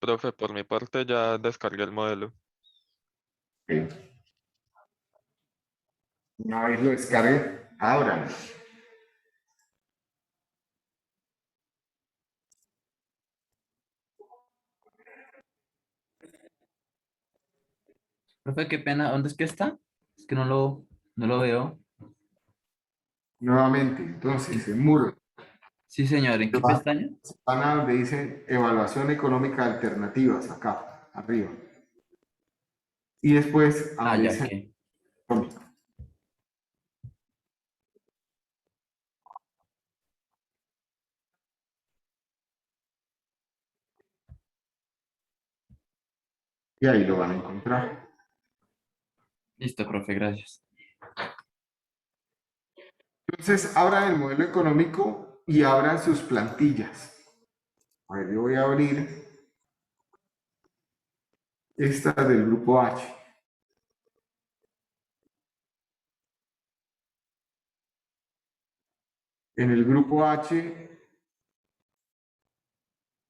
Profe, por mi parte ya descargué el modelo. Ok. Una vez lo descarguen, ahora. Profe, qué pena. ¿Dónde es que está? Es que no lo veo. Nuevamente, entonces, en muro, Sí, señor. ¿En qué pestaña? van a donde dice evaluación económica de alternativas, acá, arriba. Y después, a Ah, donde ya dice que. económica. Y ahí lo van a encontrar. Listo, profe, gracias. Entonces, abran el modelo económico y abran sus plantillas. A ver, yo voy a abrir esta del grupo H. En el grupo H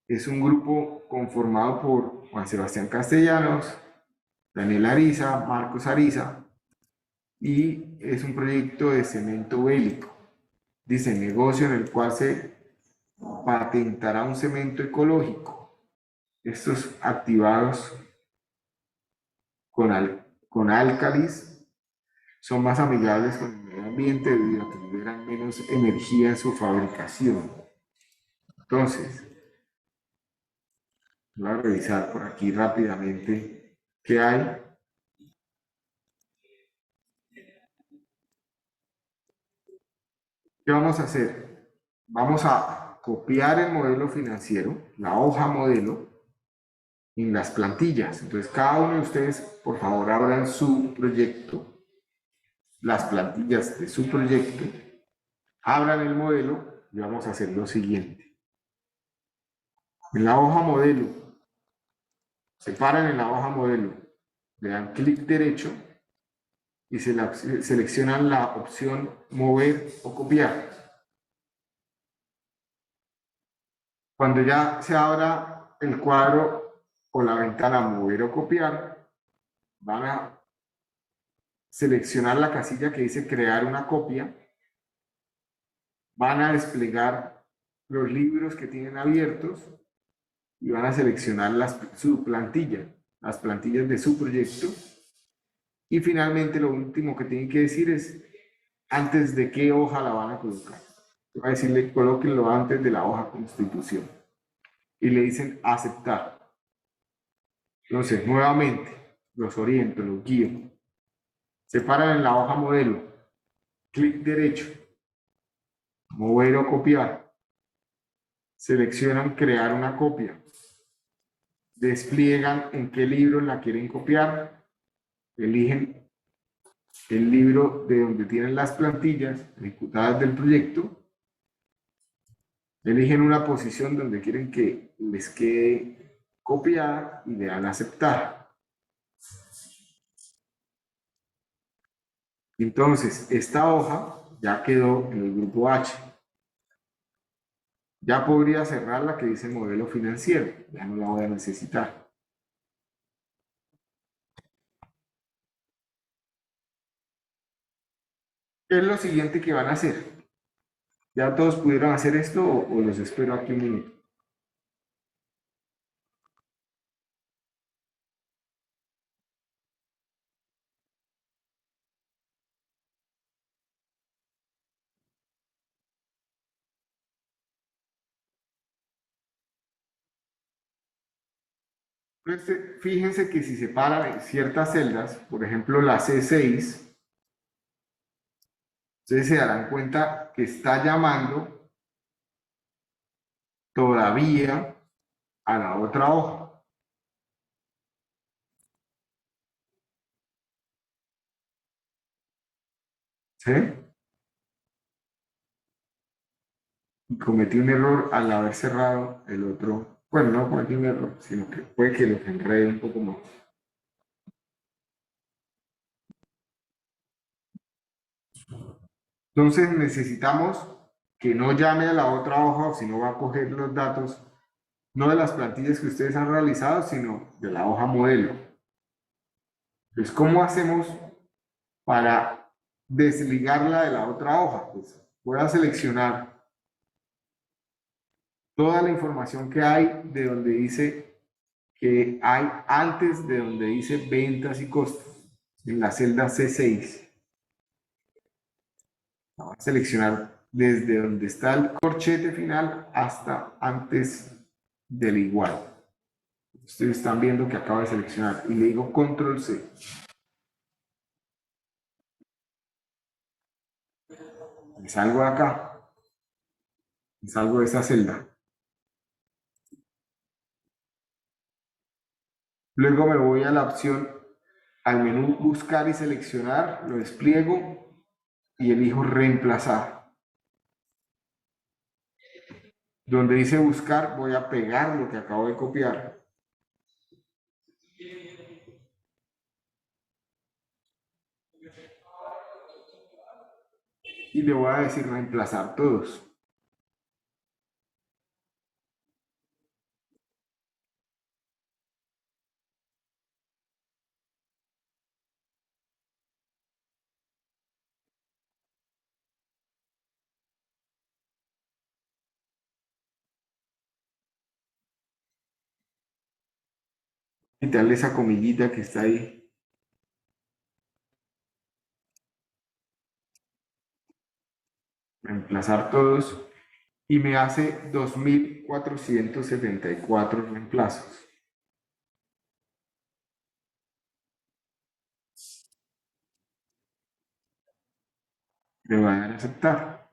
es un grupo conformado por Juan Sebastián Castellanos, Daniel Ariza, Marcos Ariza, y es un proyecto de cemento bélico. Dice negocio en el cual se patentará un cemento ecológico. Estos activados con álcalis son más amigables con el medio ambiente debido a que liberan menos energía en su fabricación. Entonces, voy a revisar por aquí rápidamente qué hay. ¿Qué vamos a hacer? Vamos a copiar el modelo financiero, la hoja modelo, en las plantillas. Entonces, cada uno de ustedes, por favor, abran su proyecto, las plantillas de su proyecto, abran el modelo y vamos a hacer lo siguiente. En la hoja modelo, se paran en la hoja modelo, le dan clic derecho y seleccionan la opción mover o copiar. Cuando ya se abra el cuadro o la ventana mover o copiar, van a seleccionar la casilla que dice crear una copia, van a desplegar los libros que tienen abiertos y van a seleccionar su plantilla, las plantillas de su proyecto. Y finalmente lo último que tienen que decir es antes de qué hoja la van a colocar. Va a decirle colóquenlo antes de la hoja constitución. Y le dicen aceptar. Entonces, nuevamente, los oriento, los guío. Se paran en la hoja modelo. Clic derecho. Mover o copiar. Seleccionan crear una copia. Despliegan en qué libro la quieren copiar. Eligen el libro de donde tienen las plantillas ejecutadas del proyecto. Eligen una posición donde quieren que les quede copiada y le dan a aceptar. Entonces, esta hoja ya quedó en el grupo H. Ya podría cerrar la que dice modelo financiero. Ya no la voy a necesitar. ¿Qué es lo siguiente que van a hacer? ¿Ya todos pudieron hacer esto o los espero aquí un minuto? Entonces, fíjense que si se paran en ciertas celdas, por ejemplo la C6, ustedes se darán cuenta que está llamando todavía a la otra hoja. ¿Sí? Y cometí un error al haber cerrado el otro. Bueno, no cometí un error, sino que puede que los enrede un poco más. Entonces necesitamos que no llame a la otra hoja, sino va a coger los datos, no de las plantillas que ustedes han realizado, sino de la hoja modelo. Entonces, ¿cómo hacemos para desligarla de la otra hoja? Pues voy a seleccionar toda la información que hay de donde dice que hay antes de donde dice ventas y costos. en la celda C6. Vamos a seleccionar desde donde está el corchete final hasta antes del igual. Ustedes están viendo que acabo de seleccionar y le digo control C. Me salgo de acá, me salgo de esa celda. Luego me voy a la opción, al menú buscar y seleccionar, lo despliego y elijo reemplazar. Donde dice buscar voy a pegar lo que acabo de copiar. Y le voy a decir reemplazar todos. Quitarle esa comillita que está ahí. Reemplazar todos. Y me hace 2474 reemplazos. Le voy a dar a aceptar.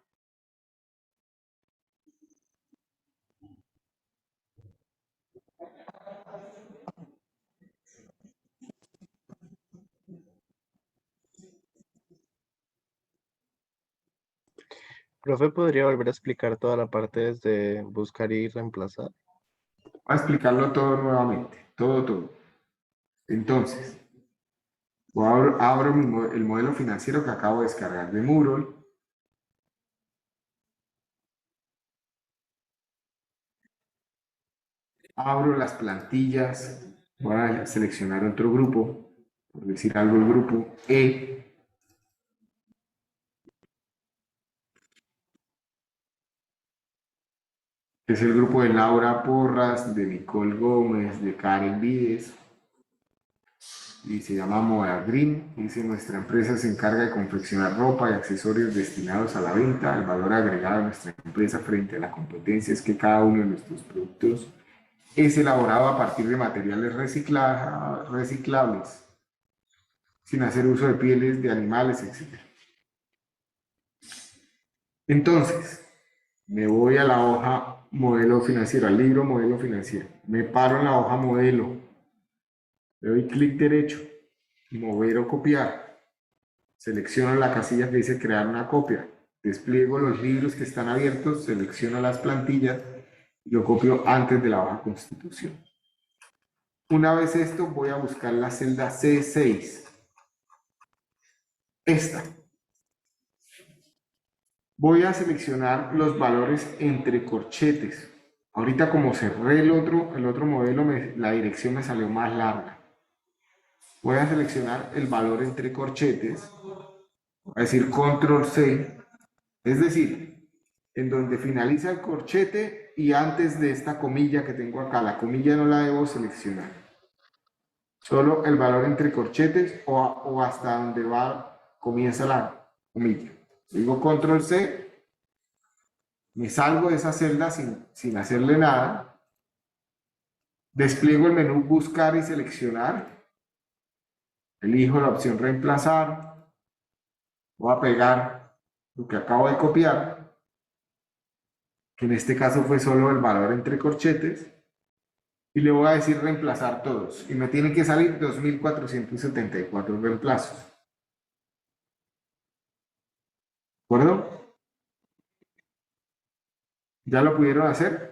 Profe, ¿podría volver a explicar toda la parte desde buscar y reemplazar? Voy a explicarlo todo nuevamente. Todo. Entonces, abro el modelo financiero que acabo de descargar de Moodle. Abro las plantillas. Voy a seleccionar otro grupo. Por decir algo, el grupo E. Que es el grupo de Laura Porras, de Nicole Gómez, de Karen Vides. Y se llama Moda Green. Dice: nuestra empresa se encarga de confeccionar ropa y accesorios destinados a la venta. El valor agregado de nuestra empresa frente a la competencia es que cada uno de nuestros productos es elaborado a partir de materiales reciclables, sin hacer uso de pieles de animales, etc. Entonces, me voy a la hoja modelo financiero, al libro modelo financiero. Me paro en la hoja modelo. Le doy clic derecho, mover o copiar. Selecciono la casilla que dice crear una copia. Despliego los libros que están abiertos, selecciono las plantillas y lo copio antes de la hoja constitución. Una vez esto, voy a buscar la celda C6. Esta. Voy a seleccionar los valores entre corchetes. Ahorita como cerré el otro modelo, la dirección me salió más larga. Voy a seleccionar el valor entre corchetes. Voy a decir control C. Es decir, en donde finaliza el corchete y antes de esta comilla que tengo acá. La comilla no la debo seleccionar. Solo el valor entre corchetes o hasta donde comienza la comilla. Digo control C. Me salgo de esa celda sin hacerle nada. Despliego el menú buscar y seleccionar. Elijo la opción reemplazar. Voy a pegar lo que acabo de copiar, que en este caso fue solo el valor entre corchetes, y le voy a decir reemplazar todos. Y me tiene que salir 2474 reemplazos. ¿De acuerdo? ¿Ya lo pudieron hacer?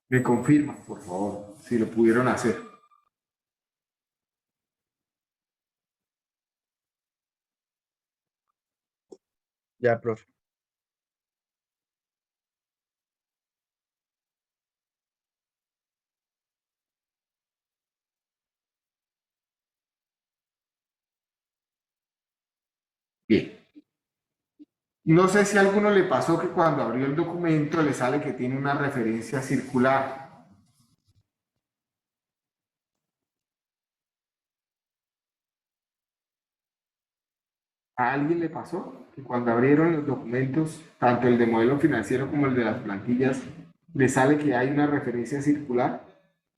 Me confirman, por favor, si lo pudieron hacer. Ya, profe. Bien. No sé si a alguno le pasó que cuando abrió el documento le sale que tiene una referencia circular. ¿A alguien le pasó que cuando abrieron los documentos, tanto el de modelo financiero como el de las plantillas, le sale que hay una referencia circular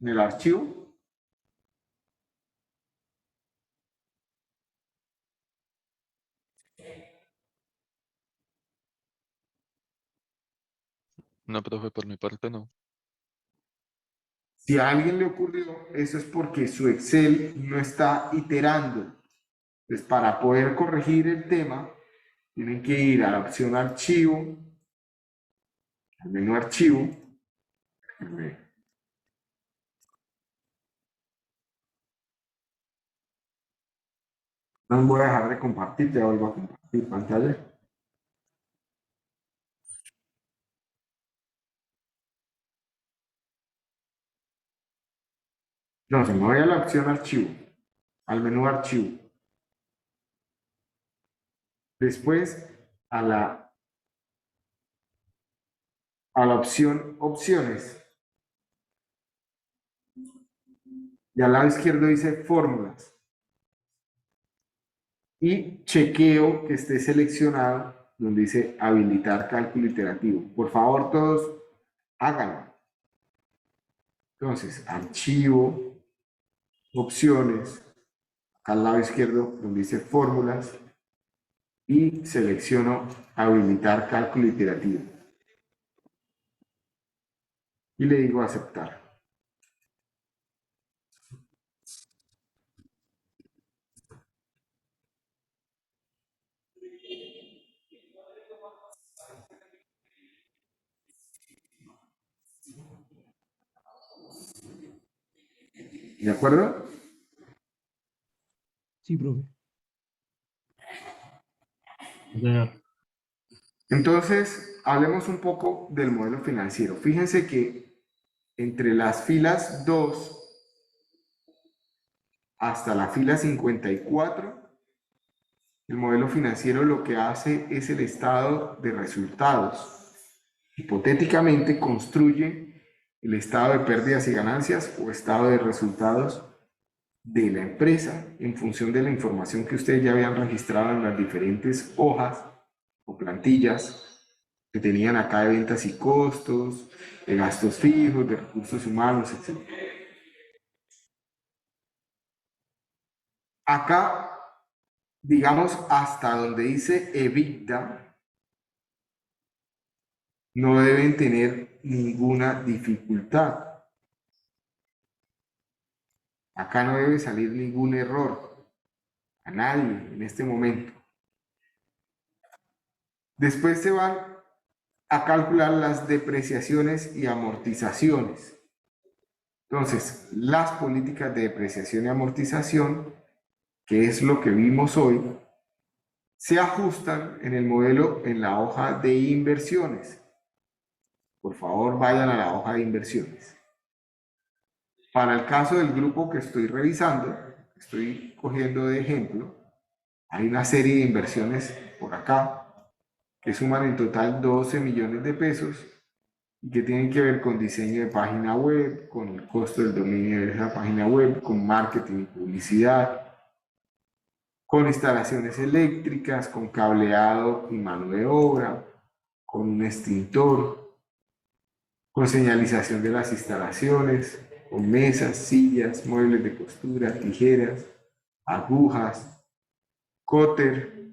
en el archivo? No, profe, por mi parte no. Si a alguien le ocurrió, eso es porque su Excel no está iterando. Entonces, para poder corregir el tema, tienen que ir a la opción archivo, al menú archivo. No voy a dejar de compartir, ya vuelvo a compartir pantalla. Entonces, me voy a la opción archivo, al menú archivo. Después a la opción opciones. Y al lado izquierdo dice fórmulas. Y chequeo que esté seleccionado donde dice habilitar cálculo iterativo. Por favor, todos háganlo. Entonces, archivo, opciones, acá al lado izquierdo donde dice fórmulas y selecciono habilitar cálculo iterativo. Y le digo aceptar. ¿De acuerdo? Sí, profe. Entonces, hablemos un poco del modelo financiero. Fíjense que entre las filas 2 hasta la fila 54, el modelo financiero lo que hace es el estado de resultados. Hipotéticamente construye el estado de pérdidas y ganancias o estado de resultados de la empresa en función de la información que ustedes ya habían registrado en las diferentes hojas o plantillas que tenían acá de ventas y costos, de gastos fijos, de recursos humanos, etc. Acá, digamos, hasta donde dice EBITDA, no deben tener ninguna dificultad. Acá no debe salir ningún error a nadie en este momento. Después se van a calcular las depreciaciones y amortizaciones. Entonces, las políticas de depreciación y amortización, que es lo que vimos hoy, se ajustan en el modelo en la hoja de inversiones. Por favor, vayan a la hoja de inversiones. Para el caso del grupo que estoy revisando, estoy cogiendo de ejemplo, hay una serie de inversiones por acá que suman en total 12 millones de pesos y que tienen que ver con diseño de página web, con el costo del dominio de esa página web, con marketing y publicidad, con instalaciones eléctricas, con cableado y mano de obra, con un extintor, con señalización de las instalaciones, con mesas, sillas, muebles de costura, tijeras, agujas, cúter,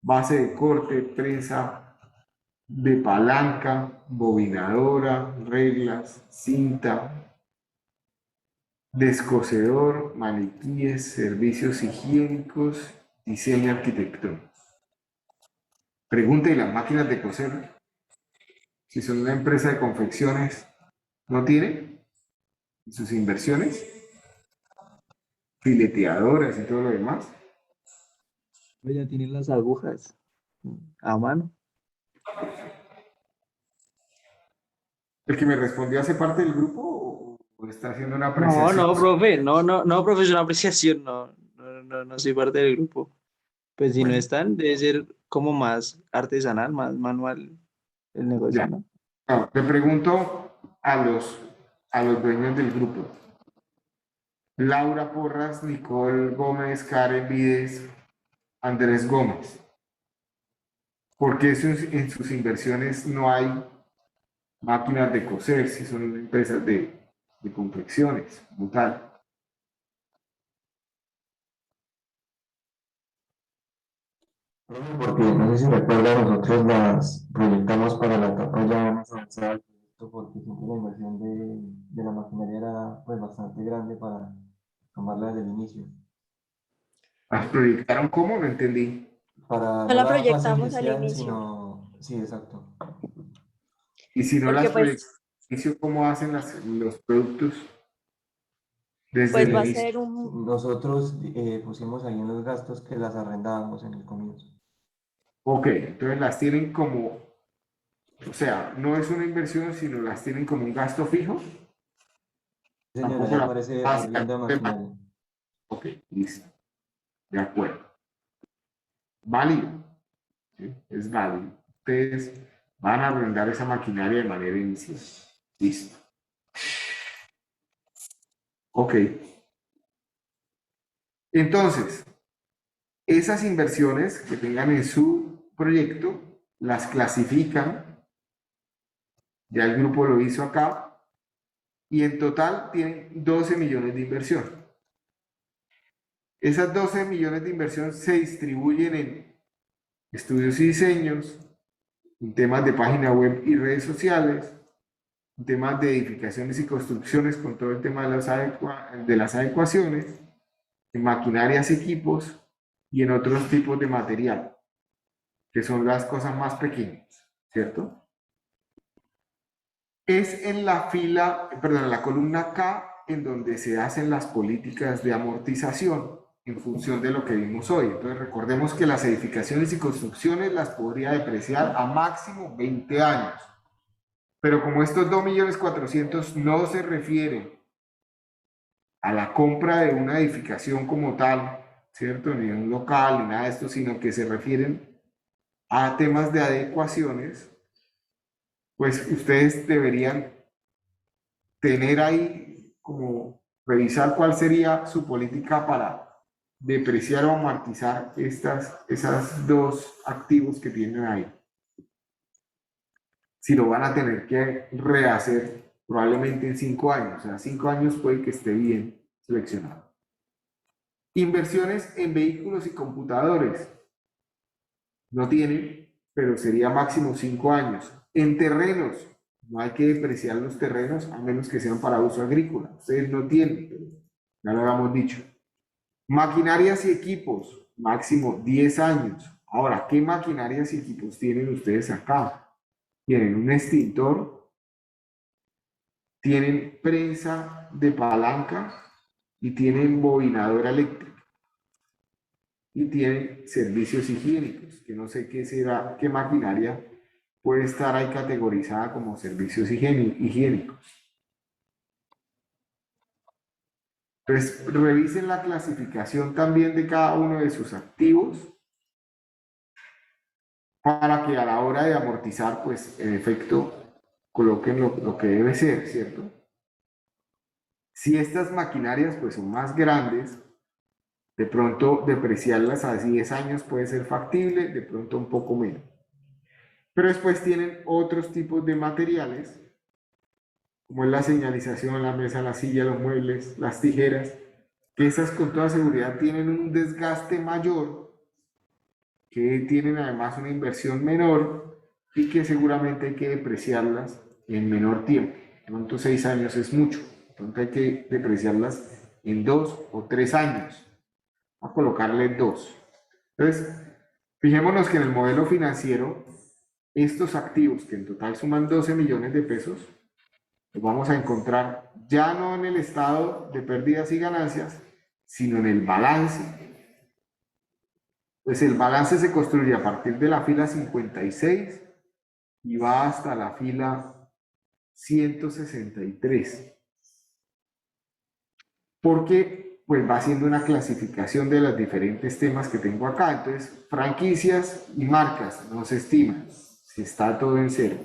base de corte, prensa de palanca, bobinadora, reglas, cinta, descosedor, maniquíes, servicios higiénicos, diseño arquitectónico. Pregunta, ¿y las máquinas de coser? Si son una empresa de confecciones, ¿no tienen sus inversiones? Fileteadoras y todo lo demás. Ya tienen las agujas a mano. ¿El que me respondió hace parte del grupo o está haciendo una No, apreciación? profe, no, profe, es una apreciación, no soy parte del grupo. Pues si no Bueno. están, debe ser como más artesanal, más manual el negocio, Ya. ¿no? No, le pregunto a los dueños del grupo. Laura Porras, Nicole Gómez, Karen Vides, Andrés Gómez. ¿Por qué en sus inversiones no hay máquinas de coser si son empresas de confecciones, como tal? Porque no sé si recuerda, nosotros las proyectamos para la etapa ya más avanzada del proyecto, porque siempre la inversión de la maquinaria era pues bastante grande para tomarla desde el inicio. ¿Las proyectaron cómo? No entendí. Para No la fase proyectamos al inicial, inicio, sino, sí, exacto. Y si no porque las proyectaron pues, al inicio, ¿cómo hacen los productos desde el va a inicio? ser un, Nosotros pusimos ahí en los gastos que las arrendábamos en el comienzo. Ok, entonces las tienen como, o sea, no es una inversión, sino las tienen como un gasto fijo. Señora, Tampoco ya la aparece básica. arriendo de maquinaria. Ok, listo. De acuerdo. Válido. ¿Sí? Es válido. Ustedes van a arrendar esa maquinaria de manera inicial. Listo. Ok. Entonces, esas inversiones que tengan en su proyecto, las clasifican, ya el grupo lo hizo acá, y en total tienen 12 millones de inversión. Esas 12 millones de inversión se distribuyen en estudios y diseños, en temas de página web y redes sociales, en temas de edificaciones y construcciones con todo el tema de las adecuaciones, en maquinarias y equipos y en otros tipos de material, que son las cosas más pequeñas, ¿cierto? Es en la fila, perdón, en la columna K, en donde se hacen las políticas de amortización en función de lo que vimos hoy. Entonces recordemos que las edificaciones y construcciones las podría depreciar a máximo 20 años. Pero como estos 2.400.000 no se refieren a la compra de una edificación como tal, ¿cierto? Ni un local, ni nada de esto, sino que se refieren a temas de adecuaciones, pues ustedes deberían tener ahí como revisar cuál sería su política para depreciar o amortizar esas dos activos que tienen ahí. Si lo van a tener que rehacer probablemente en 5 años, o sea, 5 años puede que esté bien seleccionado. Inversiones en vehículos y computadores. No tienen, pero sería máximo 5 años. En terrenos, no hay que depreciar los terrenos a menos que sean para uso agrícola. Ustedes no tienen, pero ya lo habíamos dicho. Maquinarias y equipos, máximo 10 años. Ahora, ¿qué maquinarias y equipos tienen ustedes acá? Tienen un extintor, tienen prensa de palanca y tienen bobinadora eléctrica. Y tienen servicios higiénicos, que no sé qué será, qué maquinaria puede estar ahí categorizada como servicios higiénicos. Entonces, revisen la clasificación también de cada uno de sus activos para que a la hora de amortizar, pues en efecto, coloquen lo que debe ser, ¿cierto? Si estas maquinarias pues son más grandes, de pronto depreciarlas a 10 años puede ser factible, de pronto un poco menos. Pero después tienen otros tipos de materiales, como es la señalización, la mesa, la silla, los muebles, las tijeras, que esas con toda seguridad tienen un desgaste mayor, que tienen además una inversión menor y que seguramente hay que depreciarlas en menor tiempo. De pronto 6 años es mucho, de pronto hay que depreciarlas en 2 o 3 años, a colocarle 2. Entonces, fijémonos que en el modelo financiero, estos activos que en total suman 12 millones de pesos, los vamos a encontrar ya no en el estado de pérdidas y ganancias, sino en el balance. Pues el balance se construye a partir de la fila 56 y va hasta la fila 163. ¿Por qué pues va haciendo una clasificación de los diferentes temas que tengo acá. Entonces, franquicias y marcas no se estiman, si está todo en cero.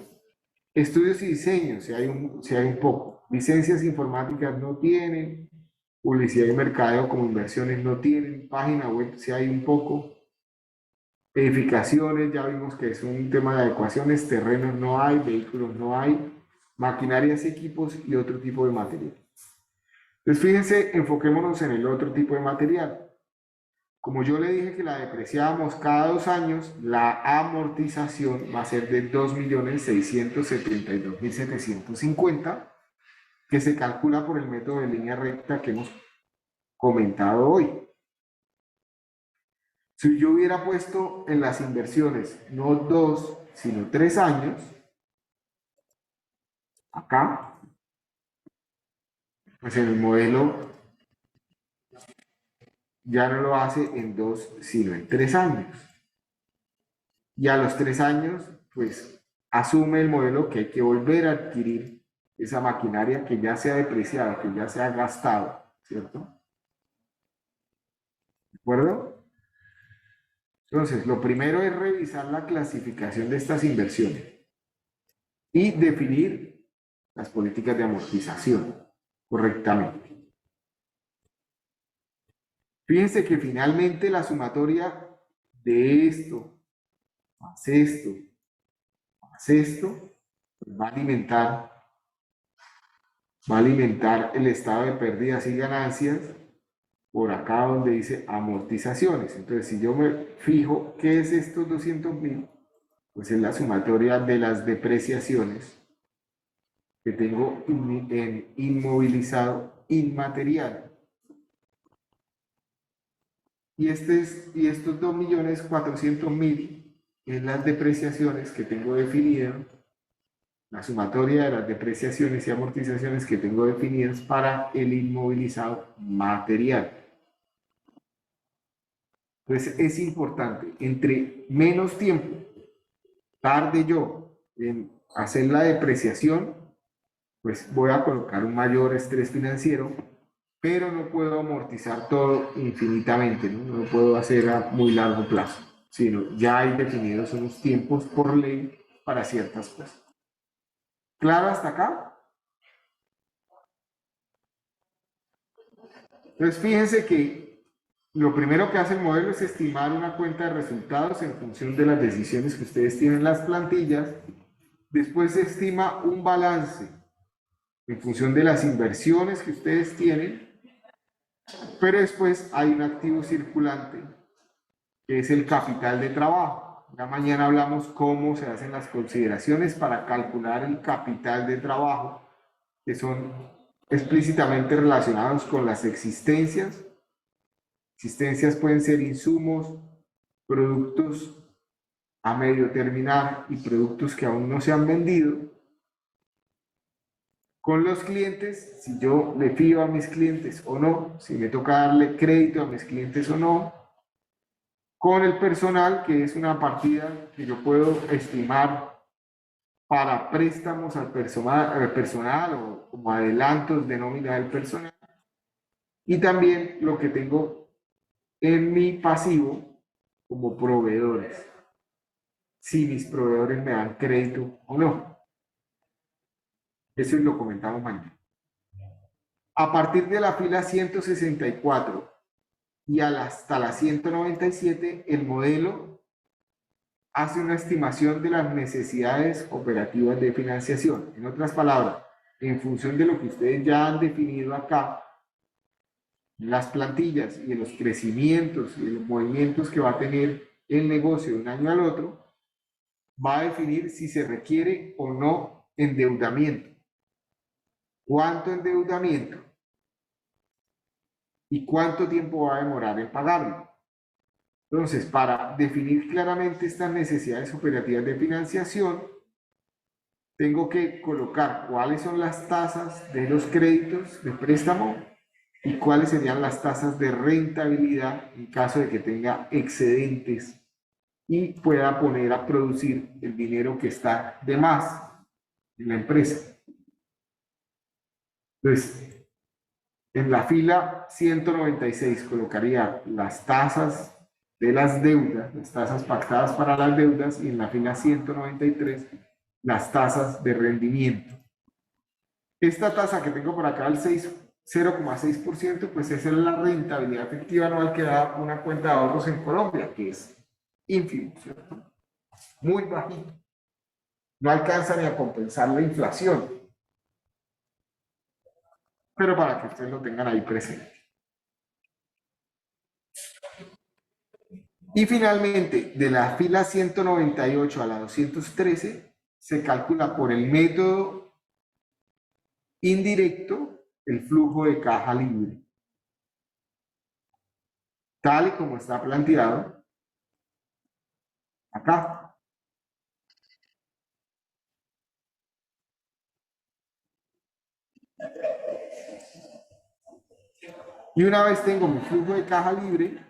Estudios y diseños, si hay un poco. Licencias informáticas no tienen, publicidad y mercadeo como inversiones no tienen, página web si hay un poco. Edificaciones, ya vimos que es un tema de adecuaciones, terrenos no hay, vehículos no hay, maquinarias, equipos y otro tipo de material. Entonces, fíjense, enfoquémonos en el otro tipo de material. Como yo le dije que la depreciábamos cada 2 años, la amortización va a ser de 2.672.750, que se calcula por el método de línea recta que hemos comentado hoy. Si yo hubiera puesto en las inversiones no 2, sino 3 años, acá, pues en el modelo ya no lo hace en 2, sino en 3 años. Y a los 3 años, pues asume el modelo que hay que volver a adquirir esa maquinaria que ya se ha depreciado, que ya se ha gastado, ¿cierto? ¿De acuerdo? Entonces, lo primero es revisar la clasificación de estas inversiones y definir las políticas de amortización correctamente. Fíjense que finalmente la sumatoria de esto, más esto, más esto, pues va a alimentar el estado de pérdidas y ganancias por acá donde dice amortizaciones. Entonces, si yo me fijo, ¿qué es estos 200.000? Pues es la sumatoria de las depreciaciones que tengo en inmovilizado inmaterial. Y estos 2.400.000 es las depreciaciones que tengo definidas, la sumatoria de las depreciaciones y amortizaciones que tengo definidas para el inmovilizado material. Entonces es importante, entre menos tiempo tarde yo en hacer la depreciación, pues voy a colocar un mayor estrés financiero, pero no puedo amortizar todo infinitamente, no lo puedo hacer a muy largo plazo, sino ya hay definidos unos tiempos por ley para ciertas cosas. ¿Claro hasta acá? Entonces fíjense que lo primero que hace el modelo es estimar una cuenta de resultados en función de las decisiones que ustedes tienen en las plantillas. Después se estima un balance en función de las inversiones que ustedes tienen, pero después hay un activo circulante que es el capital de trabajo. Ya mañana hablamos cómo se hacen las consideraciones para calcular el capital de trabajo, que son explícitamente relacionados con las existencias. Existencias pueden ser insumos, productos a medio terminar y productos que aún no se han vendido. Con los clientes, si yo le fío a mis clientes o no, si me toca darle crédito a mis clientes o no. Con el personal, que es una partida que yo puedo estimar para préstamos al personal o como adelantos de nómina del personal. Y también lo que tengo en mi pasivo como proveedores, si mis proveedores me dan crédito o no. Eso lo comentamos mañana. A partir de la fila 164 y hasta la 197, el modelo hace una estimación de las necesidades operativas de financiación. En otras palabras, en función de lo que ustedes ya han definido acá, las plantillas y de los crecimientos y de los movimientos que va a tener el negocio de un año al otro, va a definir si se requiere o no endeudamiento. ¿Cuánto endeudamiento? ¿Y cuánto tiempo va a demorar en pagarlo? Entonces, para definir claramente estas necesidades operativas de financiación, tengo que colocar cuáles son las tasas de los créditos de préstamo y cuáles serían las tasas de rentabilidad en caso de que tenga excedentes y pueda poner a producir el dinero que está de más en la empresa. Entonces, En la fila 196 colocaría las tasas de las deudas, las tasas pactadas para las deudas, y en la fila 193 las tasas de rendimiento. Esta tasa que tengo por acá, el 0,6%, pues esa es la rentabilidad efectiva anual que da una cuenta de ahorros en Colombia, que es ínfimo, ¿cierto? Muy bajito. No alcanza ni a compensar la inflación. Pero para que ustedes lo tengan ahí presente. Y finalmente, de la fila 198 a la 213, se calcula por el método indirecto el flujo de caja libre. Tal y como está planteado acá. Y una vez tengo mi flujo de caja libre,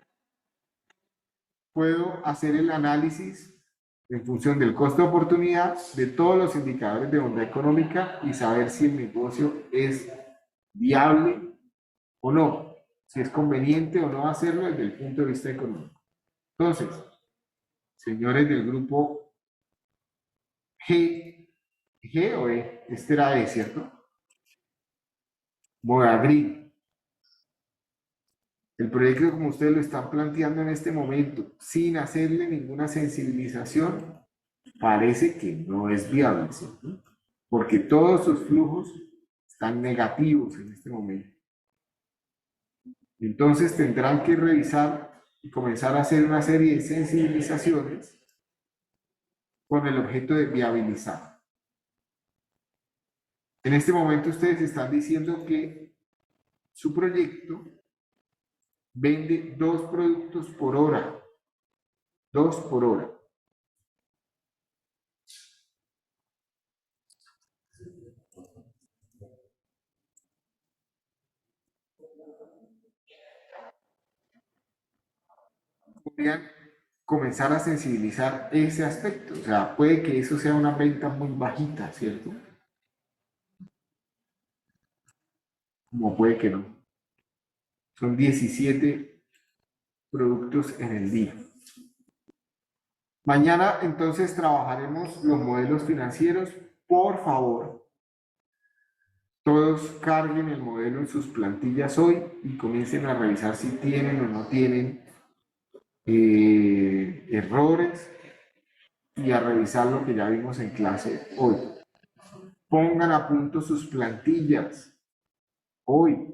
puedo hacer el análisis en función del costo de oportunidad de todos los indicadores de bondad económica y saber si el negocio es viable o no, si es conveniente o no hacerlo desde el punto de vista económico. Entonces, señores del grupo G o E, este era E, ¿cierto? Boagri. El proyecto, como ustedes lo están planteando en este momento, sin hacerle ninguna sensibilización, parece que no es viable, ¿cierto? Porque todos sus flujos están negativos en este momento. Entonces tendrán que revisar y comenzar a hacer una serie de sensibilizaciones con el objeto de viabilizar. En este momento ustedes están diciendo que su proyecto vende 2 productos por hora. 2 por hora. Podrían comenzar a sensibilizar ese aspecto. O sea, puede que eso sea una venta muy bajita, ¿cierto? Como puede que no. Son 17 productos en el día. Mañana entonces trabajaremos los modelos financieros. Por favor, todos carguen el modelo en sus plantillas hoy y comiencen a revisar si tienen o no tienen errores y a revisar lo que ya vimos en clase hoy. Pongan a punto sus plantillas hoy.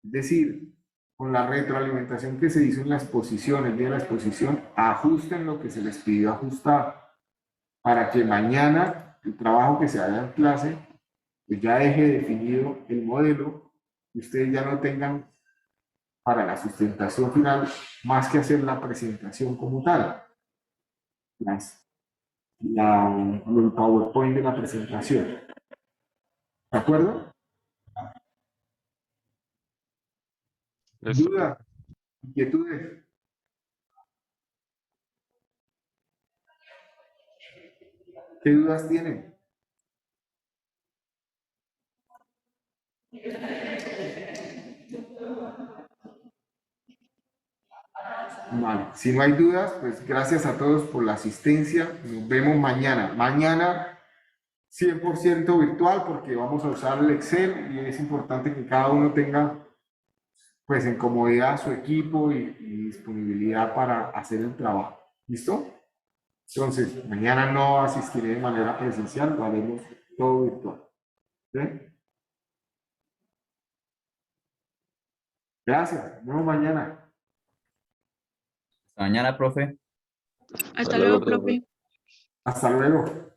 Es decir, con la retroalimentación que se hizo en la exposición, el día de la exposición, ajusten lo que se les pidió ajustar para que mañana el trabajo que se haga en clase pues ya deje definido el modelo y ustedes ya no tengan para la sustentación final más que hacer la presentación como tal. El PowerPoint de la presentación. ¿De acuerdo? Listo, profe. ¿Dudas? ¿Inquietudes? ¿Qué dudas tienen? Vale, si no hay dudas, pues gracias a todos por la asistencia. Nos vemos mañana. Mañana 100% virtual porque vamos a usar el Excel y es importante que cada uno tenga pues en comodidad su equipo y disponibilidad para hacer el trabajo. ¿Listo? Entonces, mañana no asistiré de manera presencial, lo haremos todo virtual. ¿Sí? Gracias, nos vemos mañana. Hasta mañana, profe. Hasta luego, profe. Hasta luego.